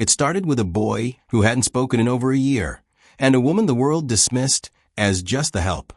It started with a boy who hadn't spoken in over a year, and a woman the world dismissed as just the help.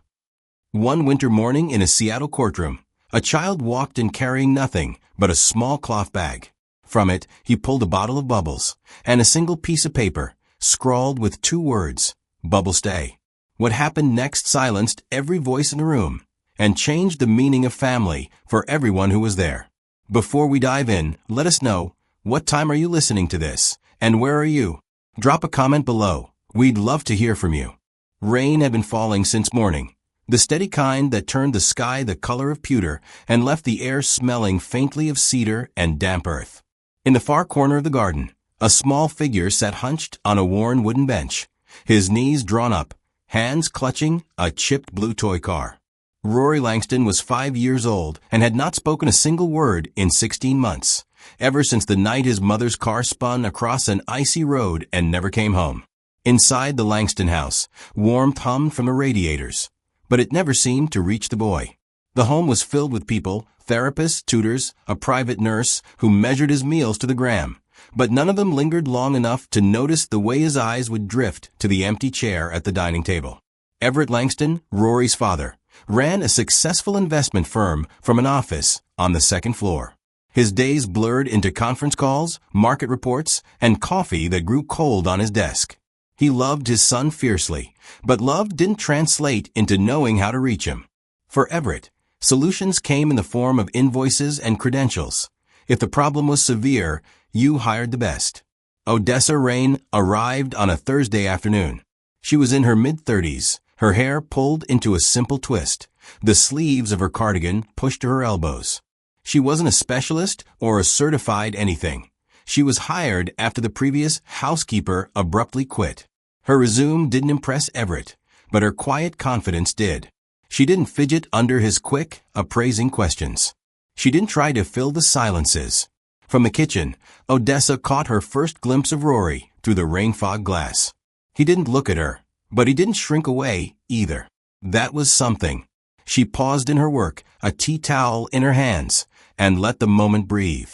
One winter morning in a Seattle courtroom, a child walked in carrying nothing but a small cloth bag. From it, he pulled a bottle of bubbles and a single piece of paper, scrawled with 2 words, "Bubble stay." What happened next silenced every voice in the room and changed the meaning of family for everyone who was there. Before we dive in, let us know, what time are you listening to this, and where are you? Drop a comment below. We'd love to hear from you. Rain had been falling since morning, the steady kind that turned the sky the color of pewter and left the air smelling faintly of cedar and damp earth. In the far corner of the garden, a small figure sat hunched on a worn wooden bench, his knees drawn up, hands clutching a chipped blue toy car. Rory Langston was 5 years old and had not spoken a single word in 16 months, ever since the night his mother's car spun across an icy road and never came home. Inside the Langston house, warmth hummed from the radiators, but it never seemed to reach the boy. The home was filled with people, therapists, tutors, a private nurse who measured his meals to the gram, but none of them lingered long enough to notice the way his eyes would drift to the empty chair at the dining table. Everett Langston, Rory's father, ran a successful investment firm from an office on the 2nd floor. His days blurred into conference calls, market reports, and coffee that grew cold on his desk. He loved his son fiercely, but love didn't translate into knowing how to reach him. For Everett, solutions came in the form of invoices and credentials. If the problem was severe, you hired the best. Odessa Rain arrived on a Thursday afternoon. She was in her mid-30s, her hair pulled into a simple twist, the sleeves of her cardigan pushed to her elbows. She wasn't a specialist or a certified anything. She was hired after the previous housekeeper abruptly quit. Her resume didn't impress Everett, but her quiet confidence did. She didn't fidget under his quick, appraising questions. She didn't try to fill the silences. From the kitchen, Odessa caught her first glimpse of Rory through the rain-fog glass. He didn't look at her, but he didn't shrink away either. That was something. She paused in her work, a tea towel in her hands, and let the moment breathe.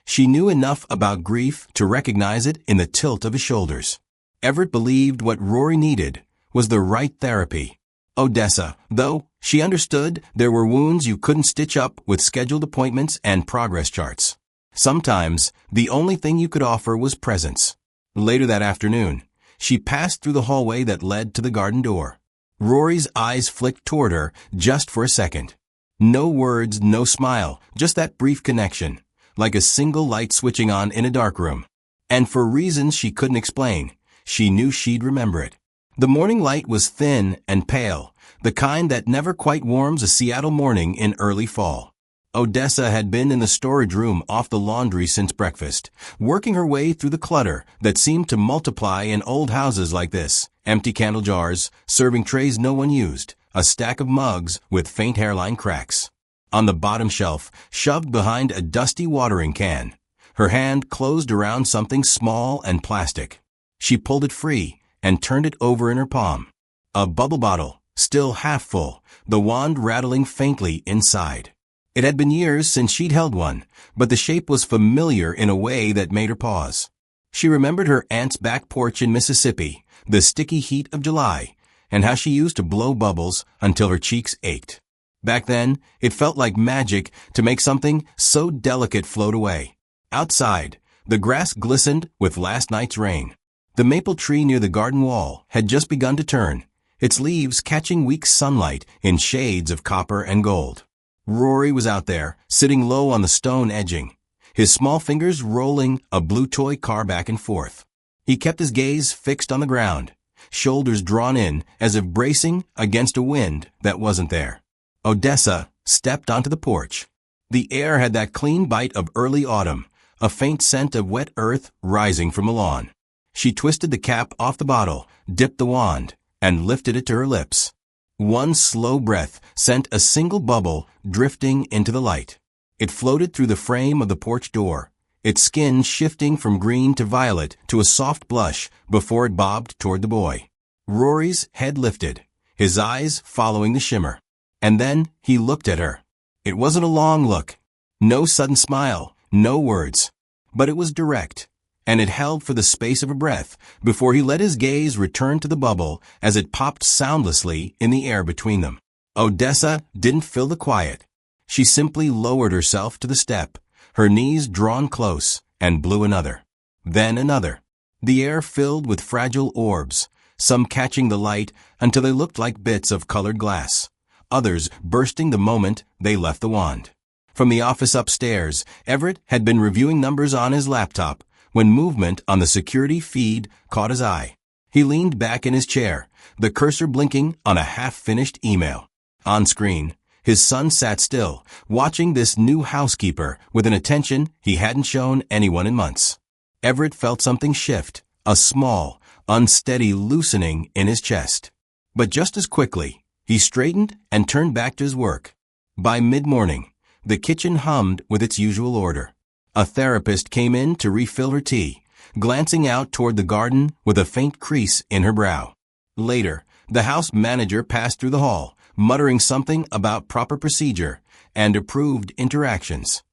She knew enough about grief to recognize it in the tilt of his shoulders. Everett believed what Rory needed was the right therapy. Odessa, though, she understood there were wounds you couldn't stitch up with scheduled appointments and progress charts. Sometimes, the only thing you could offer was presence. Later that afternoon, she passed through the hallway that led to the garden door. Rory's eyes flicked toward her just for a second. No words, no smile, just that brief connection, like a single light switching on in a dark room. And for reasons she couldn't explain, she knew she'd remember it. The morning light was thin and pale, the kind that never quite warms a Seattle morning in early fall. Odessa had been in the storage room off the laundry since breakfast, working her way through the clutter that seemed to multiply in old houses like this. Empty candle jars, serving trays no one used, a stack of mugs with faint hairline cracks. On the bottom shelf, shoved behind a dusty watering can, her hand closed around something small and plastic. She pulled it free and turned it over in her palm. A bubble bottle, still half full, the wand rattling faintly inside. It had been years since she'd held one, but the shape was familiar in a way that made her pause. She remembered her aunt's back porch in Mississippi, the sticky heat of July, and how she used to blow bubbles until her cheeks ached. Back then, it felt like magic to make something so delicate float away. Outside, the grass glistened with last night's rain. The maple tree near the garden wall had just begun to turn, its leaves catching weak sunlight in shades of copper and gold. Rory was out there, sitting low on the stone edging, his small fingers rolling a blue toy car back and forth. He kept his gaze fixed on the ground, shoulders drawn in as if bracing against a wind that wasn't there. Odessa stepped onto the porch. The air had that clean bite of early autumn, a faint scent of wet earth rising from the lawn. She twisted the cap off the bottle, dipped the wand, and lifted it to her lips. One slow breath sent a single bubble drifting into the light. It floated through the frame of the porch door, its skin shifting from green to violet to a soft blush before it bobbed toward the boy. Rory's head lifted, his eyes following the shimmer. And then he looked at her. It wasn't a long look. No sudden smile, no words. But it was direct, and it held for the space of a breath before he let his gaze return to the bubble as it popped soundlessly in the air between them. Odessa didn't fill the quiet. She simply lowered herself to the step, her knees drawn close, and blew another. Then another. The air filled with fragile orbs, some catching the light until they looked like bits of colored glass, others bursting the moment they left the wand. From the office upstairs, Everett had been reviewing numbers on his laptop when movement on the security feed caught his eye. He leaned back in his chair, the cursor blinking on a half-finished email. On screen, his son sat still, watching this new housekeeper with an attention he hadn't shown anyone in months. Everett felt something shift, a small, unsteady loosening in his chest. But just as quickly, he straightened and turned back to his work. By mid-morning, the kitchen hummed with its usual order. A therapist came in to refill her tea, glancing out toward the garden with a faint crease in her brow. Later, the house manager passed through the hall, muttering something about proper procedure and approved interactions.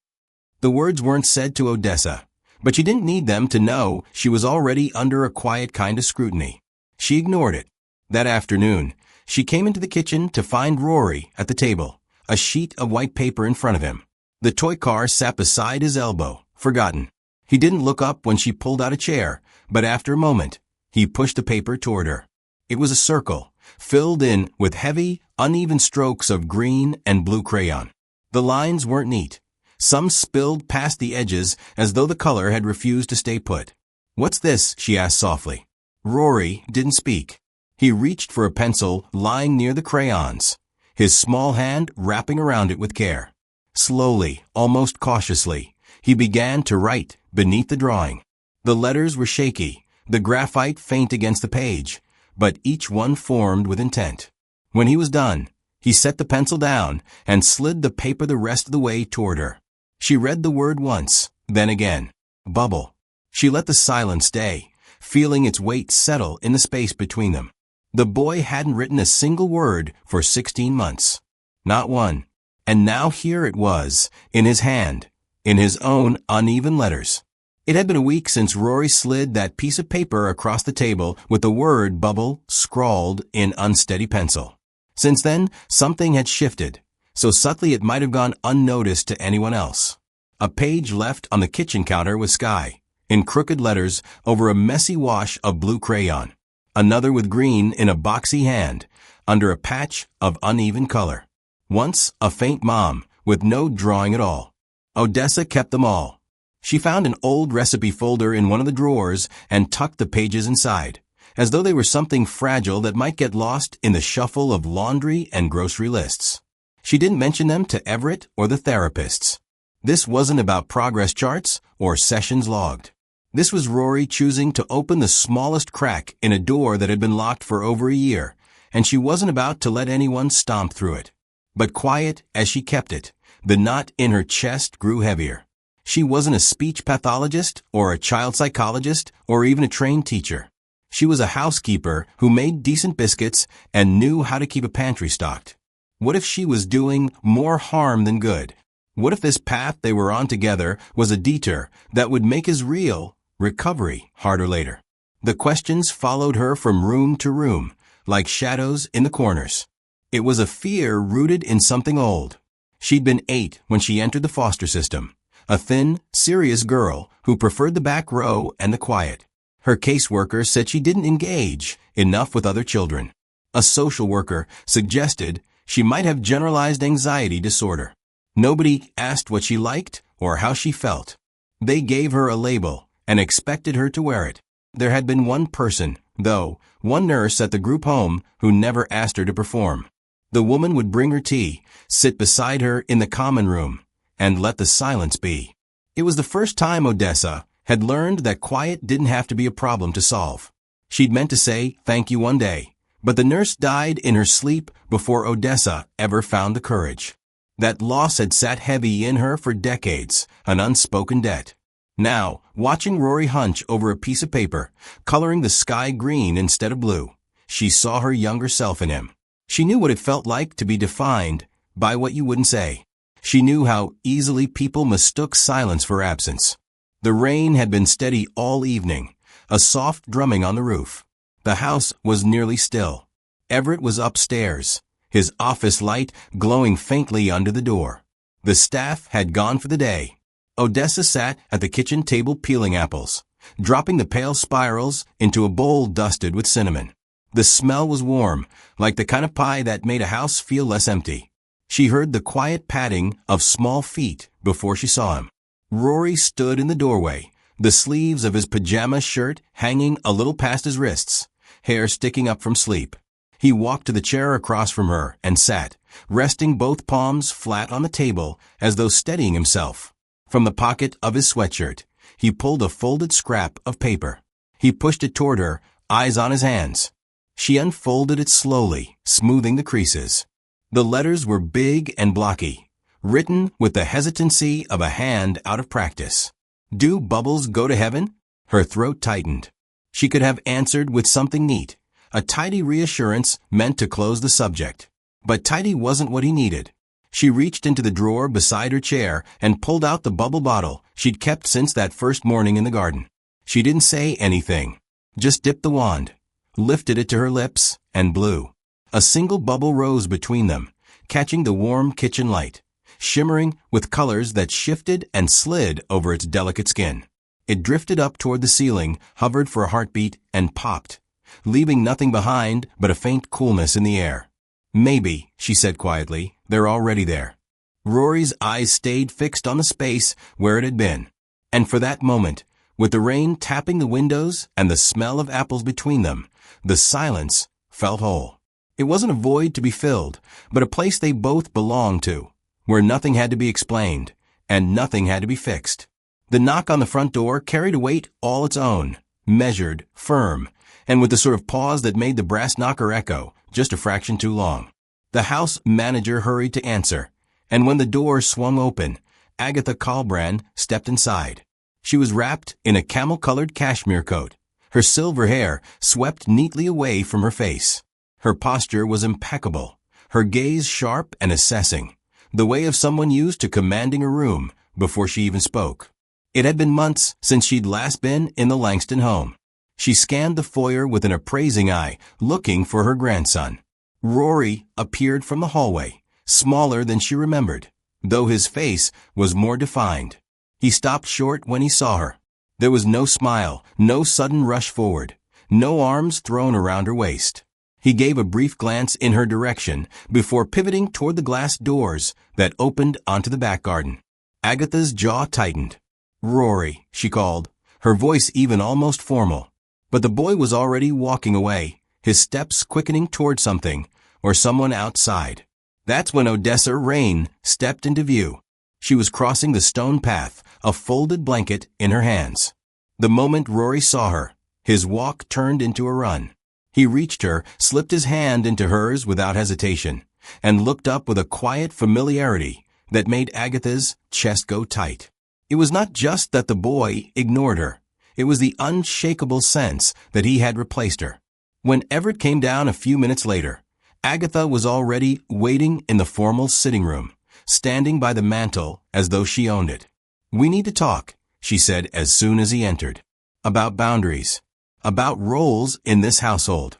The words weren't said to Odessa, but she didn't need them to know she was already under a quiet kind of scrutiny. She ignored it. That afternoon, she came into the kitchen to find Rory at the table, a sheet of white paper in front of him. The toy car sat beside his elbow, forgotten. He didn't look up when she pulled out a chair, but after a moment, he pushed the paper toward her. It was a circle, filled in with heavy, uneven strokes of green and blue crayon. The lines weren't neat. Some spilled past the edges as though the color had refused to stay put. "What's this?" she asked softly. Rory didn't speak. He reached for a pencil lying near the crayons, his small hand wrapping around it with care. Slowly, almost cautiously, he began to write beneath the drawing. The letters were shaky, the graphite faint against the page, but each one formed with intent. When he was done, he set the pencil down and slid the paper the rest of the way toward her. She read the word once, then again. Bubble. She let the silence stay, feeling its weight settle in the space between them. The boy hadn't written a single word for 16 months. Not one. And now here it was, in his hand, in his own uneven letters. It had been a week since Rory slid that piece of paper across the table with the word bubble scrawled in unsteady pencil. Since then, something had shifted, so subtly it might have gone unnoticed to anyone else. A page left on the kitchen counter with sky, in crooked letters over a messy wash of blue crayon. Another with green in a boxy hand, under a patch of uneven color. Once a faint mom, with no drawing at all. Odessa kept them all. She found an old recipe folder in one of the drawers and tucked the pages inside, as though they were something fragile that might get lost in the shuffle of laundry and grocery lists. She didn't mention them to Everett or the therapists. This wasn't about progress charts or sessions logged. This was Rory choosing to open the smallest crack in a door that had been locked for over a year, and she wasn't about to let anyone stomp through it. But quiet as she kept it, the knot in her chest grew heavier. She wasn't a speech pathologist or a child psychologist or even a trained teacher. She was a housekeeper who made decent biscuits and knew how to keep a pantry stocked. What if she was doing more harm than good? What if this path they were on together was a detour that would make his real recovery harder later? The questions followed her from room to room, like shadows in the corners. It was a fear rooted in something old. She'd been 8 when she entered the foster system, a thin, serious girl who preferred the back row and the quiet. Her caseworker said she didn't engage enough with other children. A social worker suggested she might have generalized anxiety disorder. Nobody asked what she liked or how she felt. They gave her a label and expected her to wear it. There had been one person, though, one nurse at the group home who never asked her to perform. The woman would bring her tea, sit beside her in the common room, and let the silence be. It was the first time Odessa had learned that quiet didn't have to be a problem to solve. She'd meant to say thank you one day, but the nurse died in her sleep before Odessa ever found the courage. That loss had sat heavy in her for decades, an unspoken debt. Now, watching Rory hunch over a piece of paper, coloring the sky green instead of blue, she saw her younger self in him. She knew what it felt like to be defined by what you wouldn't say. She knew how easily people mistook silence for absence. The rain had been steady all evening, a soft drumming on the roof. The house was nearly still. Everett was upstairs, his office light glowing faintly under the door. The staff had gone for the day. Odessa sat at the kitchen table peeling apples, dropping the pale spirals into a bowl dusted with cinnamon. The smell was warm, like the kind of pie that made a house feel less empty. She heard the quiet padding of small feet before she saw him. Rory stood in the doorway, the sleeves of his pajama shirt hanging a little past his wrists, hair sticking up from sleep. He walked to the chair across from her and sat, resting both palms flat on the table as though steadying himself. From the pocket of his sweatshirt, he pulled a folded scrap of paper. He pushed it toward her, eyes on his hands. She unfolded it slowly, smoothing the creases. The letters were big and blocky, written with the hesitancy of a hand out of practice. Do bubbles go to heaven? Her throat tightened. She could have answered with something neat, a tidy reassurance meant to close the subject. But tidy wasn't what he needed. She reached into the drawer beside her chair and pulled out the bubble bottle she'd kept since that first morning in the garden. She didn't say anything, just dipped the wand, lifted it to her lips, and blew. A single bubble rose between them, catching the warm kitchen light, shimmering with colors that shifted and slid over its delicate skin. It drifted up toward the ceiling, hovered for a heartbeat, and popped, leaving nothing behind but a faint coolness in the air. Maybe, she said quietly, they're already there. Rory's eyes stayed fixed on the space where it had been. And for that moment, with the rain tapping the windows and the smell of apples between them, the silence felt whole. It wasn't a void to be filled, but a place they both belonged to, where nothing had to be explained, and nothing had to be fixed. The knock on the front door carried a weight all its own, measured, firm, and with the sort of pause that made the brass knocker echo just a fraction too long. The house manager hurried to answer, and when the door swung open, Agatha Colbrand stepped inside. She was wrapped in a camel-colored cashmere coat, her silver hair swept neatly away from her face. Her posture was impeccable, her gaze sharp and assessing, the way of someone used to commanding a room before she even spoke. It had been months since she'd last been in the Langston home. She scanned the foyer with an appraising eye, looking for her grandson. Rory appeared from the hallway, smaller than she remembered, though his face was more defined. He stopped short when he saw her. There was no smile, no sudden rush forward, no arms thrown around her waist. He gave a brief glance in her direction before pivoting toward the glass doors that opened onto the back garden. Agatha's jaw tightened. "Rory," she called, her voice even almost formal. But the boy was already walking away, his steps quickening toward something or someone outside. That's when Odessa Rain stepped into view. She was crossing the stone path, a folded blanket in her hands. The moment Rory saw her, his walk turned into a run. He reached her, slipped his hand into hers without hesitation, and looked up with a quiet familiarity that made Agatha's chest go tight. It was not just that the boy ignored her. It was the unshakable sense that he had replaced her. When Everett came down a few minutes later, Agatha was already waiting in the formal sitting room, standing by the mantel as though she owned it. "We need to talk," she said as soon as he entered. "About boundaries. About roles in this household."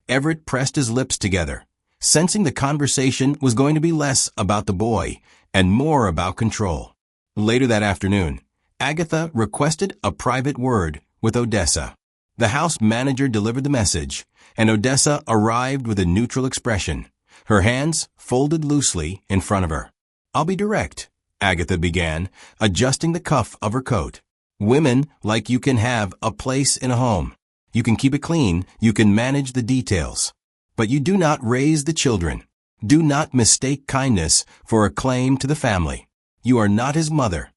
Everett pressed his lips together, sensing the conversation was going to be less about the boy and more about control. Later that afternoon, Agatha requested a private word with Odessa. The house manager delivered the message, and Odessa arrived with a neutral expression, her hands folded loosely in front of her. "I'll be direct," Agatha began, adjusting the cuff of her coat. "Women like you can have a place in a home. You can keep it clean, you can manage the details. But you do not raise the children. Do not mistake kindness for a claim to the family. You are not his mother."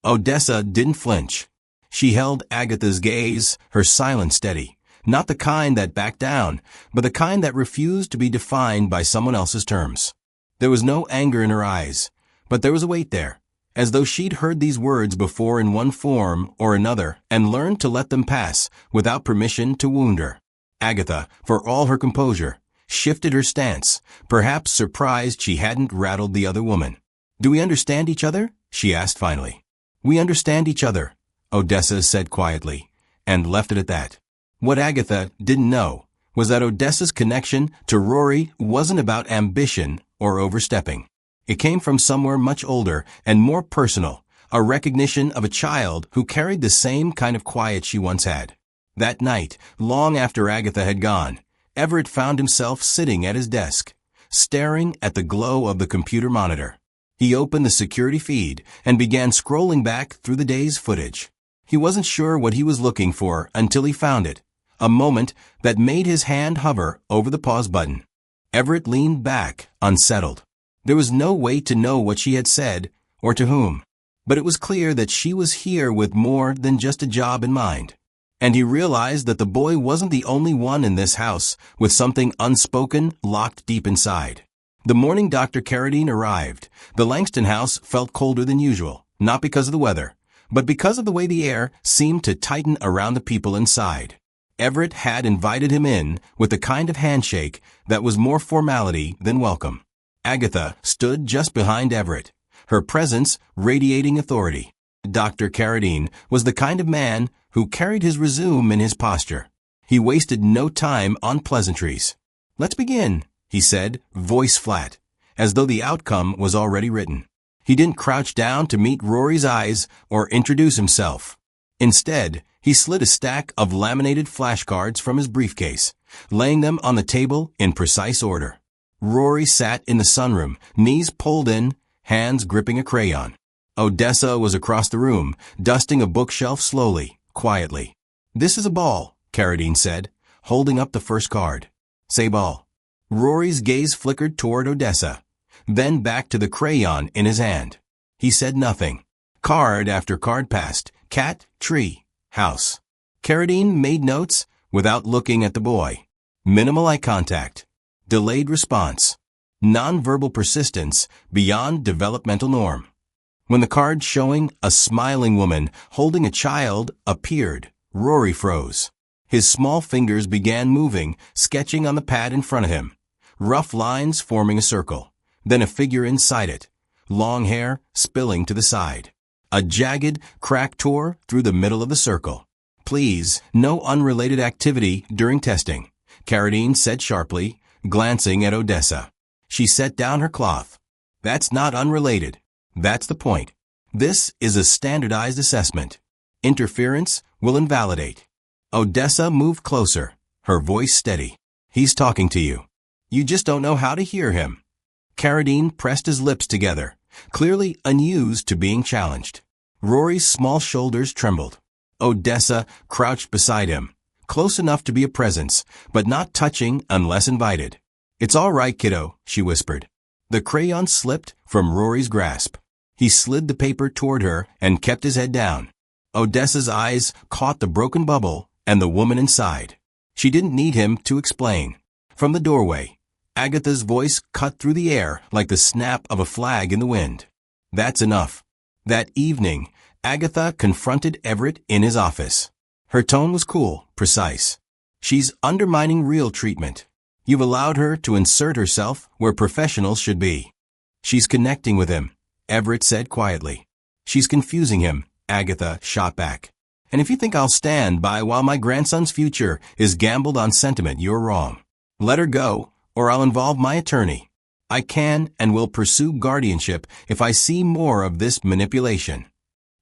Odessa didn't flinch. She held Agatha's gaze, her silence steady, not the kind that backed down, but the kind that refused to be defined by someone else's terms. There was no anger in her eyes, but there was a weight there, as though she'd heard these words before in one form or another and learned to let them pass without permission to wound her. Agatha, for all her composure, shifted her stance, perhaps surprised she hadn't rattled the other woman. "Do we understand each other?" she asked finally. "We understand each other," Odessa said quietly, and left it at that. What Agatha didn't know was that Odessa's connection to Rory wasn't about ambition or overstepping. It came from somewhere much older and more personal, a recognition of a child who carried the same kind of quiet she once had. That night, long after Agatha had gone, Everett found himself sitting at his desk, staring at the glow of the computer monitor. He opened the security feed and began scrolling back through the day's footage. He wasn't sure what he was looking for until he found it, a moment that made his hand hover over the pause button. Everett leaned back, unsettled. There was no way to know what she had said or to whom, but it was clear that she was here with more than just a job in mind. And he realized that the boy wasn't the only one in this house with something unspoken locked deep inside. The morning Dr. Carradine arrived, the Langston house felt colder than usual, not because of the weather, but because of the way the air seemed to tighten around the people inside. Everett had invited him in with the kind of handshake that was more formality than welcome. Agatha stood just behind Everett, her presence radiating authority. Dr. Carradine was the kind of man who carried his resume in his posture. He wasted no time on pleasantries. "Let's begin," he said, voice flat, as though the outcome was already written. He didn't crouch down to meet Rory's eyes or introduce himself. Instead, he slid a stack of laminated flashcards from his briefcase, laying them on the table in precise order. Rory sat in the sunroom, knees pulled in, hands gripping a crayon. Odessa was across the room, dusting a bookshelf slowly, quietly. "This is a ball," Carradine said, holding up the first card. "Say ball." Rory's gaze flickered toward Odessa, then back to the crayon in his hand. He said nothing. Card after card passed. Cat, tree, house. Carradine made notes without looking at the boy. Minimal eye contact. Delayed response. Nonverbal persistence beyond developmental norm. When the card showing a smiling woman holding a child appeared, Rory froze. His small fingers began moving, sketching on the pad in front of him. Rough lines forming a circle, then a figure inside it, long hair spilling to the side. A jagged crack tore through the middle of the circle. "Please, no unrelated activity during testing," Carradine said sharply, glancing at Odessa. She set down her cloth. "That's not unrelated. That's the point. This is a standardized assessment. Interference will invalidate." Odessa moved closer, her voice steady. "He's talking to you. You just don't know how to hear him." Carradine pressed his lips together, clearly unused to being challenged. Rory's small shoulders trembled. Odessa crouched beside him, close enough to be a presence, but not touching unless invited. "It's all right, kiddo," she whispered. The crayon slipped from Rory's grasp. He slid the paper toward her and kept his head down. Odessa's eyes caught the broken bubble and the woman inside. She didn't need him to explain. From the doorway, Agatha's voice cut through the air like the snap of a flag in the wind. "That's enough." That evening, Agatha confronted Everett in his office. Her tone was cool, precise. "She's undermining real treatment. You've allowed her to insert herself where professionals should be." "She's connecting with him," Everett said quietly. "She's confusing him," Agatha shot back. "And if you think I'll stand by while my grandson's future is gambled on sentiment, you're wrong. Let her go, or I'll involve my attorney. I can and will pursue guardianship if I see more of this manipulation."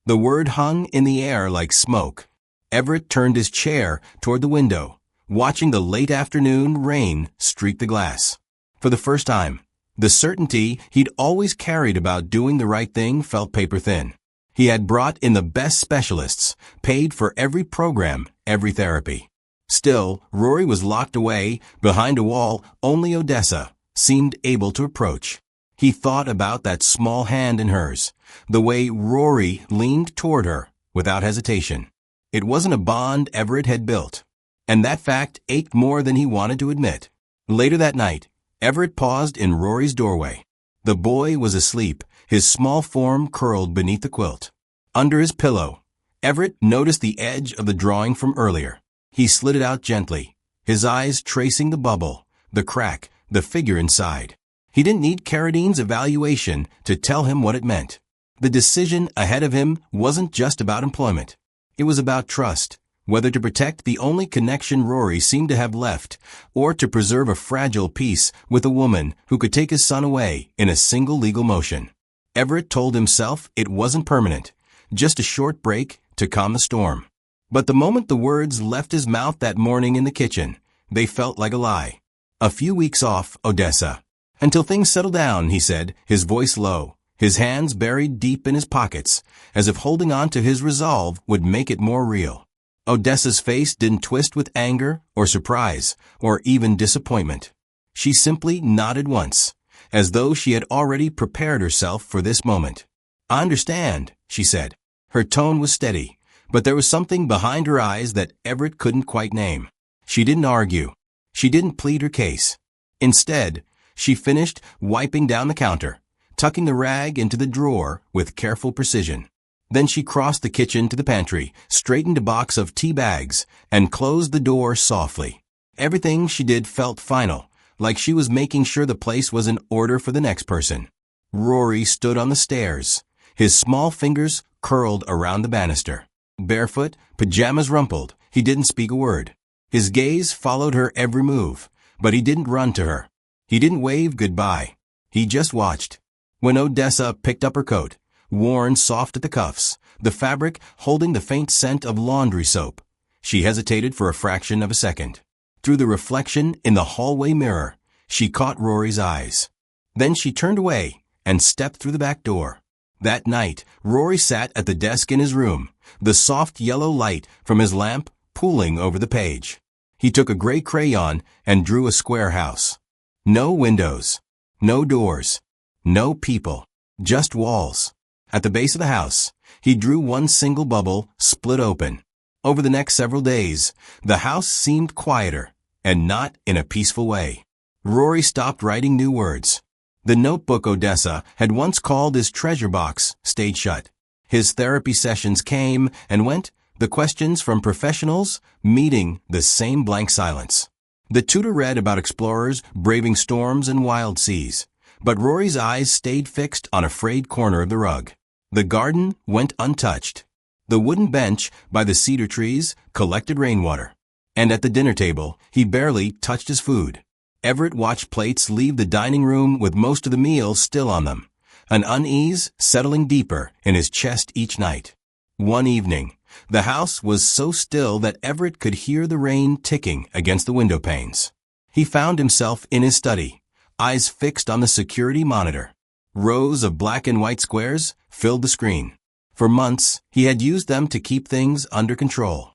The word hung in the air like smoke. Everett turned his chair toward the window, watching the late afternoon rain streak the glass. For the first time, the certainty he'd always carried about doing the right thing felt paper thin. He had brought in the best specialists, paid for every program, every therapy. Still, Rory was locked away behind a wall only Odessa seemed able to approach. He thought about that small hand in hers, the way Rory leaned toward her without hesitation. It wasn't a bond Everett had built, and that fact ached more than he wanted to admit. Later that night, Everett paused in Rory's doorway. The boy was asleep, his small form curled beneath the quilt. Under his pillow, Everett noticed the edge of the drawing from earlier. He slid it out gently, his eyes tracing the bubble, the crack, the figure inside. He didn't need Carradine's evaluation to tell him what it meant. The decision ahead of him wasn't just about employment. It was about trust, whether to protect the only connection Rory seemed to have left, or to preserve a fragile peace with a woman who could take his son away in a single legal motion. Everett told himself it wasn't permanent, just a short break to calm the storm. But the moment the words left his mouth that morning in the kitchen, they felt like a lie. A few weeks off, Odessa. Until things settle down, he said, his voice low, his hands buried deep in his pockets, as if holding on to his resolve would make it more real. Odessa's face didn't twist with anger or surprise or even disappointment. She simply nodded once, as though she had already prepared herself for this moment. "I understand," she said. Her tone was steady, but there was something behind her eyes that Everett couldn't quite name. She didn't argue. She didn't plead her case. Instead, she finished wiping down the counter, tucking the rag into the drawer with careful precision. Then she crossed the kitchen to the pantry, straightened a box of tea bags, and closed the door softly. Everything she did felt final, like she was making sure the place was in order for the next person. Rory stood on the stairs, his small fingers curled around the banister. Barefoot, pajamas rumpled, he didn't speak a word. His gaze followed her every move, but he didn't run to her. He didn't wave goodbye. He just watched. When Odessa picked up her coat, worn soft at the cuffs, the fabric holding the faint scent of laundry soap, she hesitated for a fraction of a second. Through the reflection in the hallway mirror, she caught Rory's eyes. Then she turned away and stepped through the back door. That night, Rory sat at the desk in his room, the soft yellow light from his lamp pooling over the page. He took a gray crayon and drew a square house. No windows, no doors, no people, just walls. At the base of the house, he drew one single bubble split open. Over the next several days, the house seemed quieter, and not in a peaceful way. Rory stopped writing new words. The notebook Odessa had once called his treasure box stayed shut. His therapy sessions came and went, the questions from professionals meeting the same blank silence. The tutor read about explorers braving storms and wild seas, but Rory's eyes stayed fixed on a frayed corner of the rug. The garden went untouched. The wooden bench by the cedar trees collected rainwater. And at the dinner table, he barely touched his food. Everett watched plates leave the dining room with most of the meal still on them, an unease settling deeper in his chest each night. One evening, the house was so still that Everett could hear the rain ticking against the window panes. He found himself in his study, eyes fixed on the security monitor. Rows of black and white squares filled the screen. For months, he had used them to keep things under control.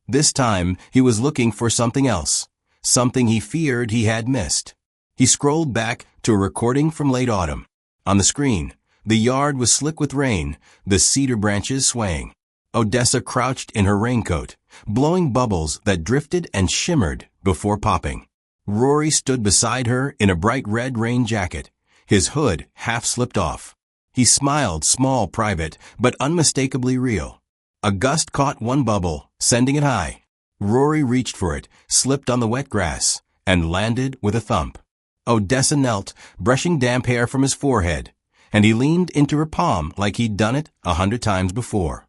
This time, he was looking for something else, something he feared he had missed. He scrolled back to a recording from late autumn. On the screen, the yard was slick with rain, the cedar branches swaying. Odessa crouched in her raincoat, blowing bubbles that drifted and shimmered before popping. Rory stood beside her in a bright red rain jacket, his hood half slipped off. He smiled, small, private, but unmistakably real. A gust caught one bubble, sending it high. Rory reached for it, slipped on the wet grass, and landed with a thump. Odessa knelt, brushing damp hair from his forehead, and he leaned into her palm like he'd done it 100 times before.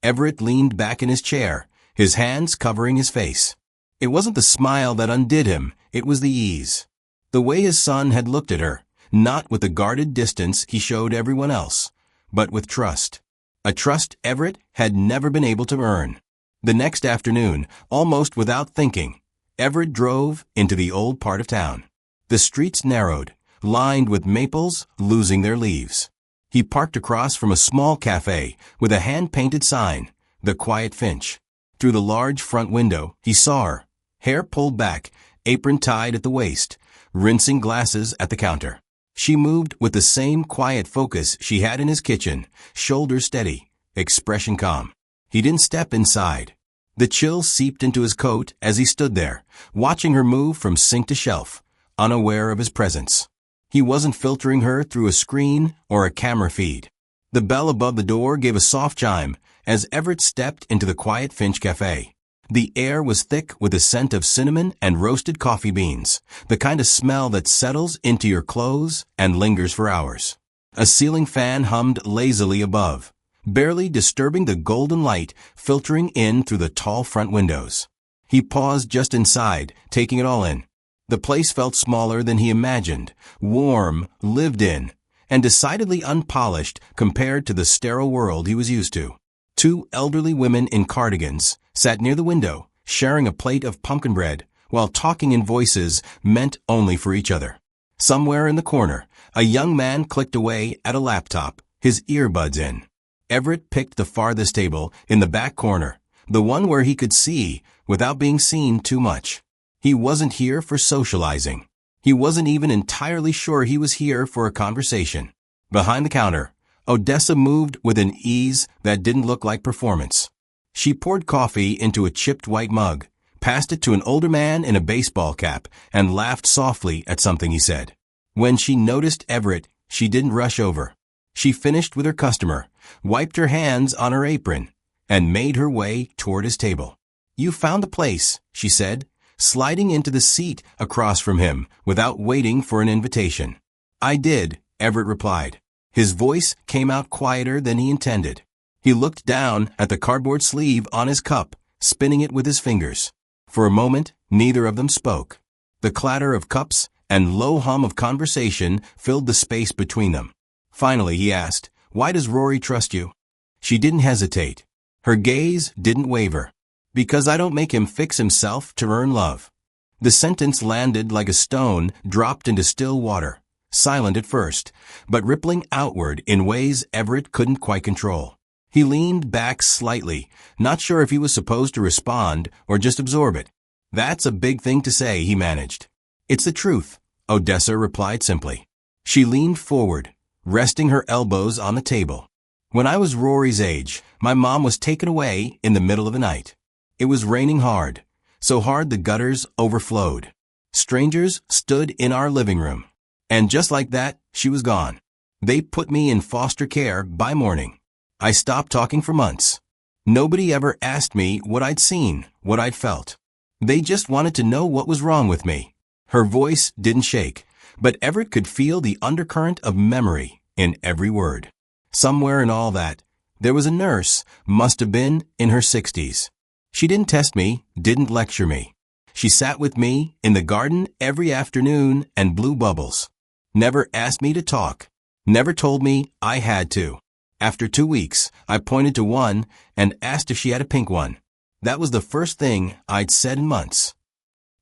Everett leaned back in his chair, his hands covering his face. It wasn't the smile that undid him, it was the ease. The way his son had looked at her, not with the guarded distance he showed everyone else, but with trust. A trust Everett had never been able to earn. The next afternoon, almost without thinking, Everett drove into the old part of town. The streets narrowed, lined with maples losing their leaves. He parked across from a small cafe with a hand-painted sign, The Quiet Finch. Through the large front window, he saw her, hair pulled back, apron tied at the waist, rinsing glasses at the counter. She moved with the same quiet focus she had in his kitchen, shoulders steady, expression calm. He didn't step inside. The chill seeped into his coat as he stood there, watching her move from sink to shelf, unaware of his presence. He wasn't filtering her through a screen or a camera feed. The bell above the door gave a soft chime as Everett stepped into the Quiet Finch Cafe. The air was thick with the scent of cinnamon and roasted coffee beans, the kind of smell that settles into your clothes and lingers for hours. A ceiling fan hummed lazily above, barely disturbing the golden light filtering in through the tall front windows. He paused just inside, taking it all in. The place felt smaller than he imagined, warm, lived in, and decidedly unpolished compared to the sterile world he was used to. Two elderly women in cardigans sat near the window, sharing a plate of pumpkin bread, while talking in voices meant only for each other. Somewhere in the corner, a young man clicked away at a laptop, his earbuds in. Everett picked the farthest table in the back corner, the one where he could see without being seen too much. He wasn't here for socializing. He wasn't even entirely sure he was here for a conversation. Behind the counter, Odessa moved with an ease that didn't look like performance. She poured coffee into a chipped white mug, passed it to an older man in a baseball cap, and laughed softly at something he said. When she noticed Everett, she didn't rush over. She finished with her customer, wiped her hands on her apron, and made her way toward his table. "You found the place," she said, sliding into the seat across from him without waiting for an invitation. "I did," Everett replied. His voice came out quieter than he intended. He looked down at the cardboard sleeve on his cup, spinning it with his fingers. For a moment, neither of them spoke. The clatter of cups and low hum of conversation filled the space between them. Finally, he asked, "Why does Rory trust you?" She didn't hesitate. Her gaze didn't waver. "Because I don't make him fix himself to earn love." The sentence landed like a stone dropped into still water, silent at first, but rippling outward in ways Everett couldn't quite control. He leaned back slightly, not sure if he was supposed to respond or just absorb it. "That's a big thing to say," he managed. "It's the truth," Odessa replied simply. She leaned forward, resting her elbows on the table. "When I was Rory's age, my mom was taken away in the middle of the night. It was raining hard, so hard the gutters overflowed. Strangers stood in our living room. And just like that, she was gone. They put me in foster care by morning. I stopped talking for months. Nobody ever asked me what I'd seen, what I'd felt. They just wanted to know what was wrong with me." Her voice didn't shake, but Everett could feel the undercurrent of memory in every word. Somewhere in all that, there was a nurse, must have been in her 60s. She didn't test me, didn't lecture me. She sat with me in the garden every afternoon and blew bubbles. Never asked me to talk. Never told me I had to. After 2 weeks, I pointed to one and asked if she had a pink one. That was the first thing I'd said in months.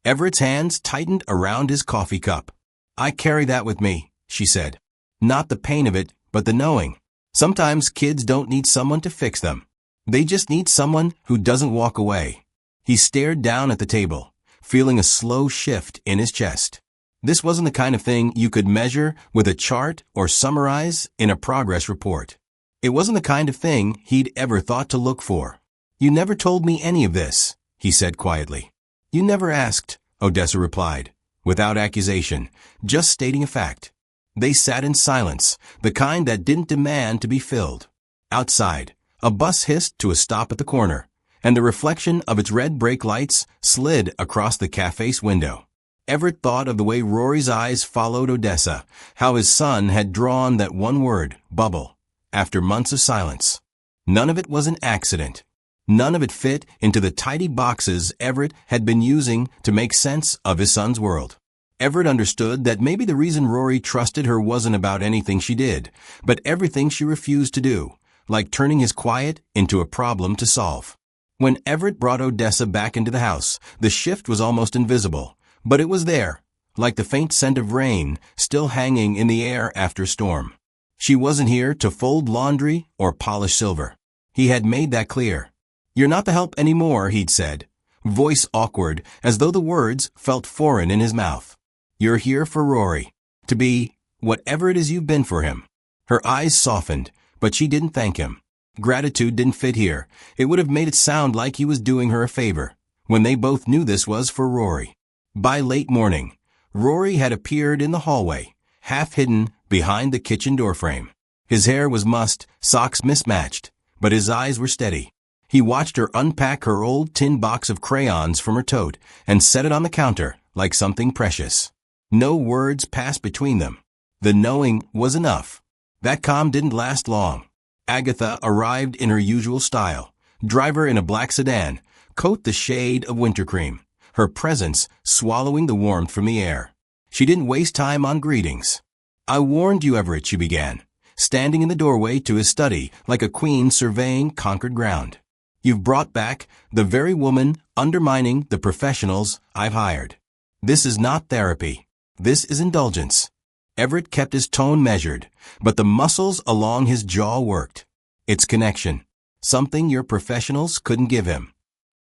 Everett's hands tightened around his coffee cup. "I carry that with me," she said. "Not the pain of it, but the knowing. Sometimes kids don't need someone to fix them. They just need someone who doesn't walk away." He stared down at the table, feeling a slow shift in his chest. This wasn't the kind of thing you could measure with a chart or summarize in a progress report. It wasn't the kind of thing he'd ever thought to look for. "You never told me any of this," he said quietly. "You never asked," Odessa replied, without accusation, just stating a fact. They sat in silence, the kind that didn't demand to be filled. Outside, a bus hissed to a stop at the corner, and the reflection of its red brake lights slid across the cafe's window. Everett thought of the way Rory's eyes followed Odessa, how his son had drawn that one word, bubble, after months of silence. None of it was an accident. None of it fit into the tidy boxes Everett had been using to make sense of his son's world. Everett understood that maybe the reason Rory trusted her wasn't about anything she did, but everything she refused to do, like turning his quiet into a problem to solve. When Everett brought Odessa back into the house, the shift was almost invisible, but it was there, like the faint scent of rain still hanging in the air after a storm. She wasn't here to fold laundry or polish silver. He had made that clear. "You're not the help anymore," he'd said, voice awkward as though the words felt foreign in his mouth. "You're here for Rory, to be whatever it is you've been for him." Her eyes softened, but she didn't thank him. Gratitude didn't fit here. It would have made it sound like he was doing her a favor, when they both knew this was for Rory. By late morning, Rory had appeared in the hallway, half hidden behind the kitchen doorframe. His hair was mussed, socks mismatched, but his eyes were steady. He watched her unpack her old tin box of crayons from her tote and set it on the counter like something precious. No words passed between them. The knowing was enough. That calm didn't last long. Agatha arrived in her usual style, driver in a black sedan, coat the shade of wintercream, her presence swallowing the warmth from the air. She didn't waste time on greetings. "I warned you, Everett," she began, standing in the doorway to his study like a queen surveying conquered ground. "You've brought back the very woman undermining the professionals I've hired. This is not therapy. This is indulgence." Everett kept his tone measured, but the muscles along his jaw worked. "It's connection. Something your professionals couldn't give him."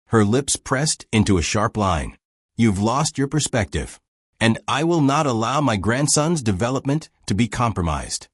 Her lips pressed into a sharp line. "You've lost your perspective, and I will not allow my grandson's development to be compromised."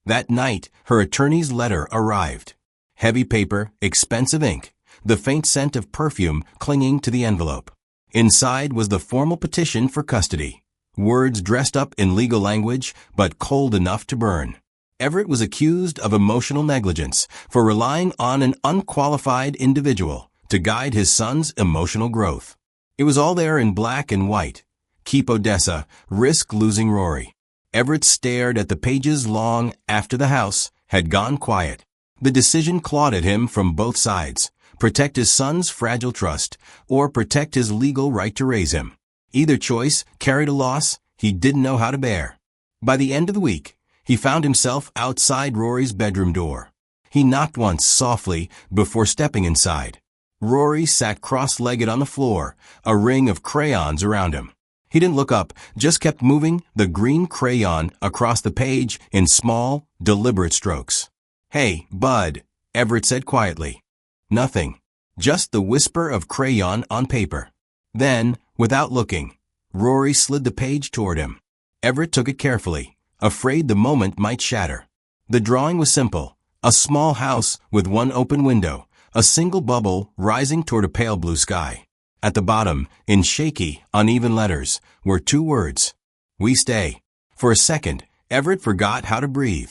That night, her attorney's letter arrived. Heavy paper, expensive ink, the faint scent of perfume clinging to the envelope. Inside was the formal petition for custody. Words dressed up in legal language, but cold enough to burn. Everett was accused of emotional negligence for relying on an unqualified individual to guide his son's emotional growth. It was all there in black and white. Keep Odessa, risk losing Rory. Everett stared at the pages long after the house had gone quiet. The decision clawed at him from both sides. Protect his son's fragile trust, or protect his legal right to raise him. Either choice carried a loss he didn't know how to bear. By the end of the week, he found himself outside Rory's bedroom door. He knocked once softly before stepping inside. Rory sat cross-legged on the floor, a ring of crayons around him. He didn't look up, just kept moving the green crayon across the page in small, deliberate strokes. "Hey, bud," Everett said quietly. Nothing. Just the whisper of crayon on paper. Then, without looking, Rory slid the page toward him. Everett took it carefully, afraid the moment might shatter. The drawing was simple. A small house with one open window, a single bubble rising toward a pale blue sky. At the bottom, in shaky, uneven letters, were two words. "We stay." For a second, Everett forgot how to breathe.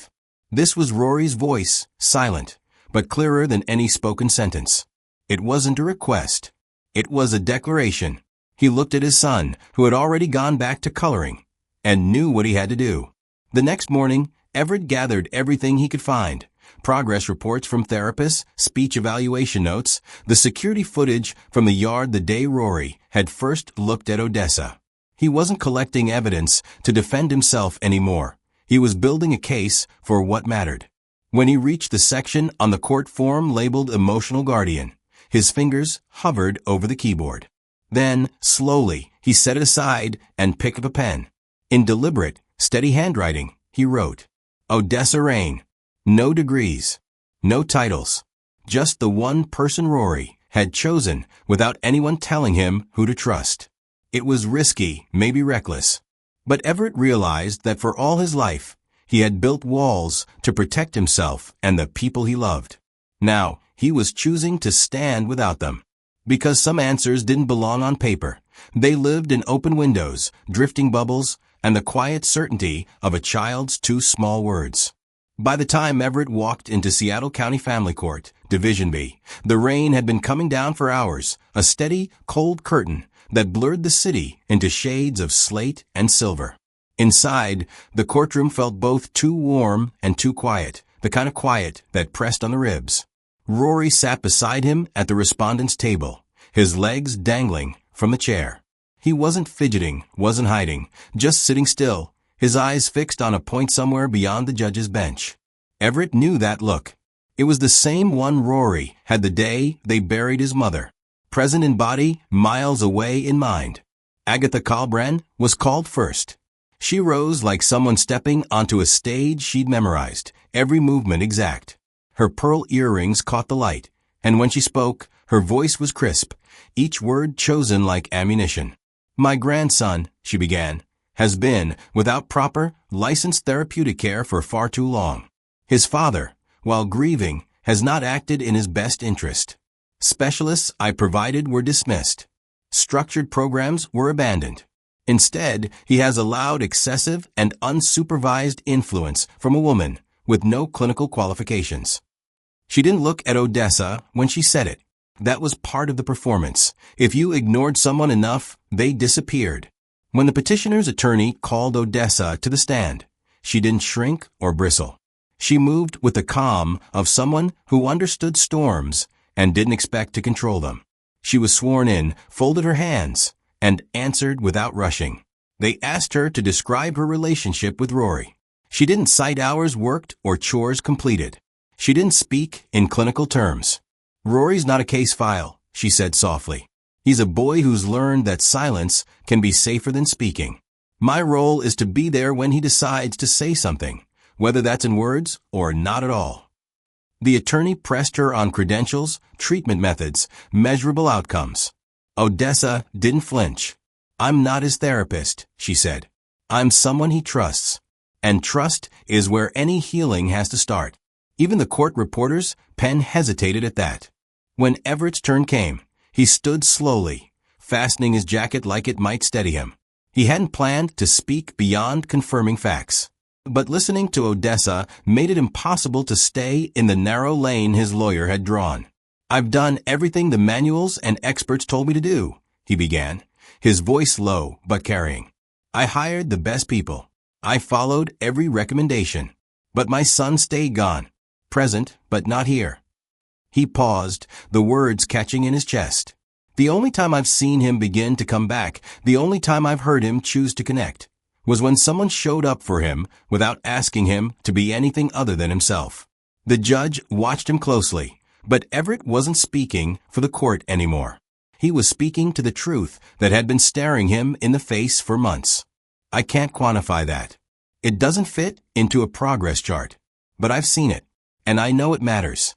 This was Rory's voice, silent, but clearer than any spoken sentence. It wasn't a request. It was a declaration. He looked at his son, who had already gone back to coloring, and knew what he had to do. The next morning, Everett gathered everything he could find. Progress reports from therapists, speech evaluation notes, the security footage from the yard the day Rory had first looked at Odessa. He wasn't collecting evidence to defend himself anymore. He was building a case for what mattered. When he reached the section on the court form labeled Emotional Guardian, his fingers hovered over the keyboard. Then, slowly, he set it aside and picked up a pen. In deliberate, steady handwriting, he wrote, "Odessa Rain. No degrees. No titles. Just the one person Rory had chosen without anyone telling him who to trust." It was risky, maybe reckless. But Everett realized that for all his life, he had built walls to protect himself and the people he loved. Now, he was choosing to stand without them. Because some answers didn't belong on paper. They lived in open windows, drifting bubbles, and the quiet certainty of a child's two small words. By the time Everett walked into Seattle County Family Court, Division B, the rain had been coming down for hours, a steady, cold curtain that blurred the city into shades of slate and silver. Inside, the courtroom felt both too warm and too quiet, the kind of quiet that pressed on the ribs. Rory sat beside him at the respondent's table, his legs dangling from the chair. He wasn't fidgeting, wasn't hiding, just sitting still, his eyes fixed on a point somewhere beyond the judge's bench. Everett knew that look. It was the same one Rory had the day they buried his mother. Present in body, miles away in mind. Agatha was called first. She rose like someone stepping onto a stage she'd memorized, every movement exact. Her pearl earrings caught the light, and when she spoke, her voice was crisp, each word chosen like ammunition. "My grandson," she began, "has been without proper, licensed therapeutic care for far too long. His father, while grieving, has not acted in his best interest. Specialists I provided were dismissed. Structured programs were abandoned. Instead, he has allowed excessive and unsupervised influence from a woman with no clinical qualifications." She didn't look at Odessa when she said it. That was part of the performance. If you ignored someone enough, they disappeared. When the petitioner's attorney called Odessa to the stand, she didn't shrink or bristle. She moved with the calm of someone who understood storms and didn't expect to control them. She was sworn in, folded her hands, and answered without rushing. They asked her to describe her relationship with Rory. She didn't cite hours worked or chores completed. She didn't speak in clinical terms. "Rory's not a case file," she said softly. "He's a boy who's learned that silence can be safer than speaking. My role is to be there when he decides to say something, whether that's in words or not at all." The attorney pressed her on credentials, treatment methods, measurable outcomes. Odessa didn't flinch. "I'm not his therapist," she said. "I'm someone he trusts. And trust is where any healing has to start." Even the court reporters' pen hesitated at that. When Everett's turn came, he stood slowly, fastening his jacket like it might steady him. He hadn't planned to speak beyond confirming facts. But listening to Odessa made it impossible to stay in the narrow lane his lawyer had drawn. "I've done everything the manuals and experts told me to do," he began, his voice low but carrying. "I hired the best people. I followed every recommendation. But my son stayed gone, present but not here." He paused, the words catching in his chest. "The only time I've seen him begin to come back, the only time I've heard him choose to connect, was when someone showed up for him without asking him to be anything other than himself." The judge watched him closely, but Everett wasn't speaking for the court anymore. He was speaking to the truth that had been staring him in the face for months. "I can't quantify that. It doesn't fit into a progress chart. But I've seen it, and I know it matters."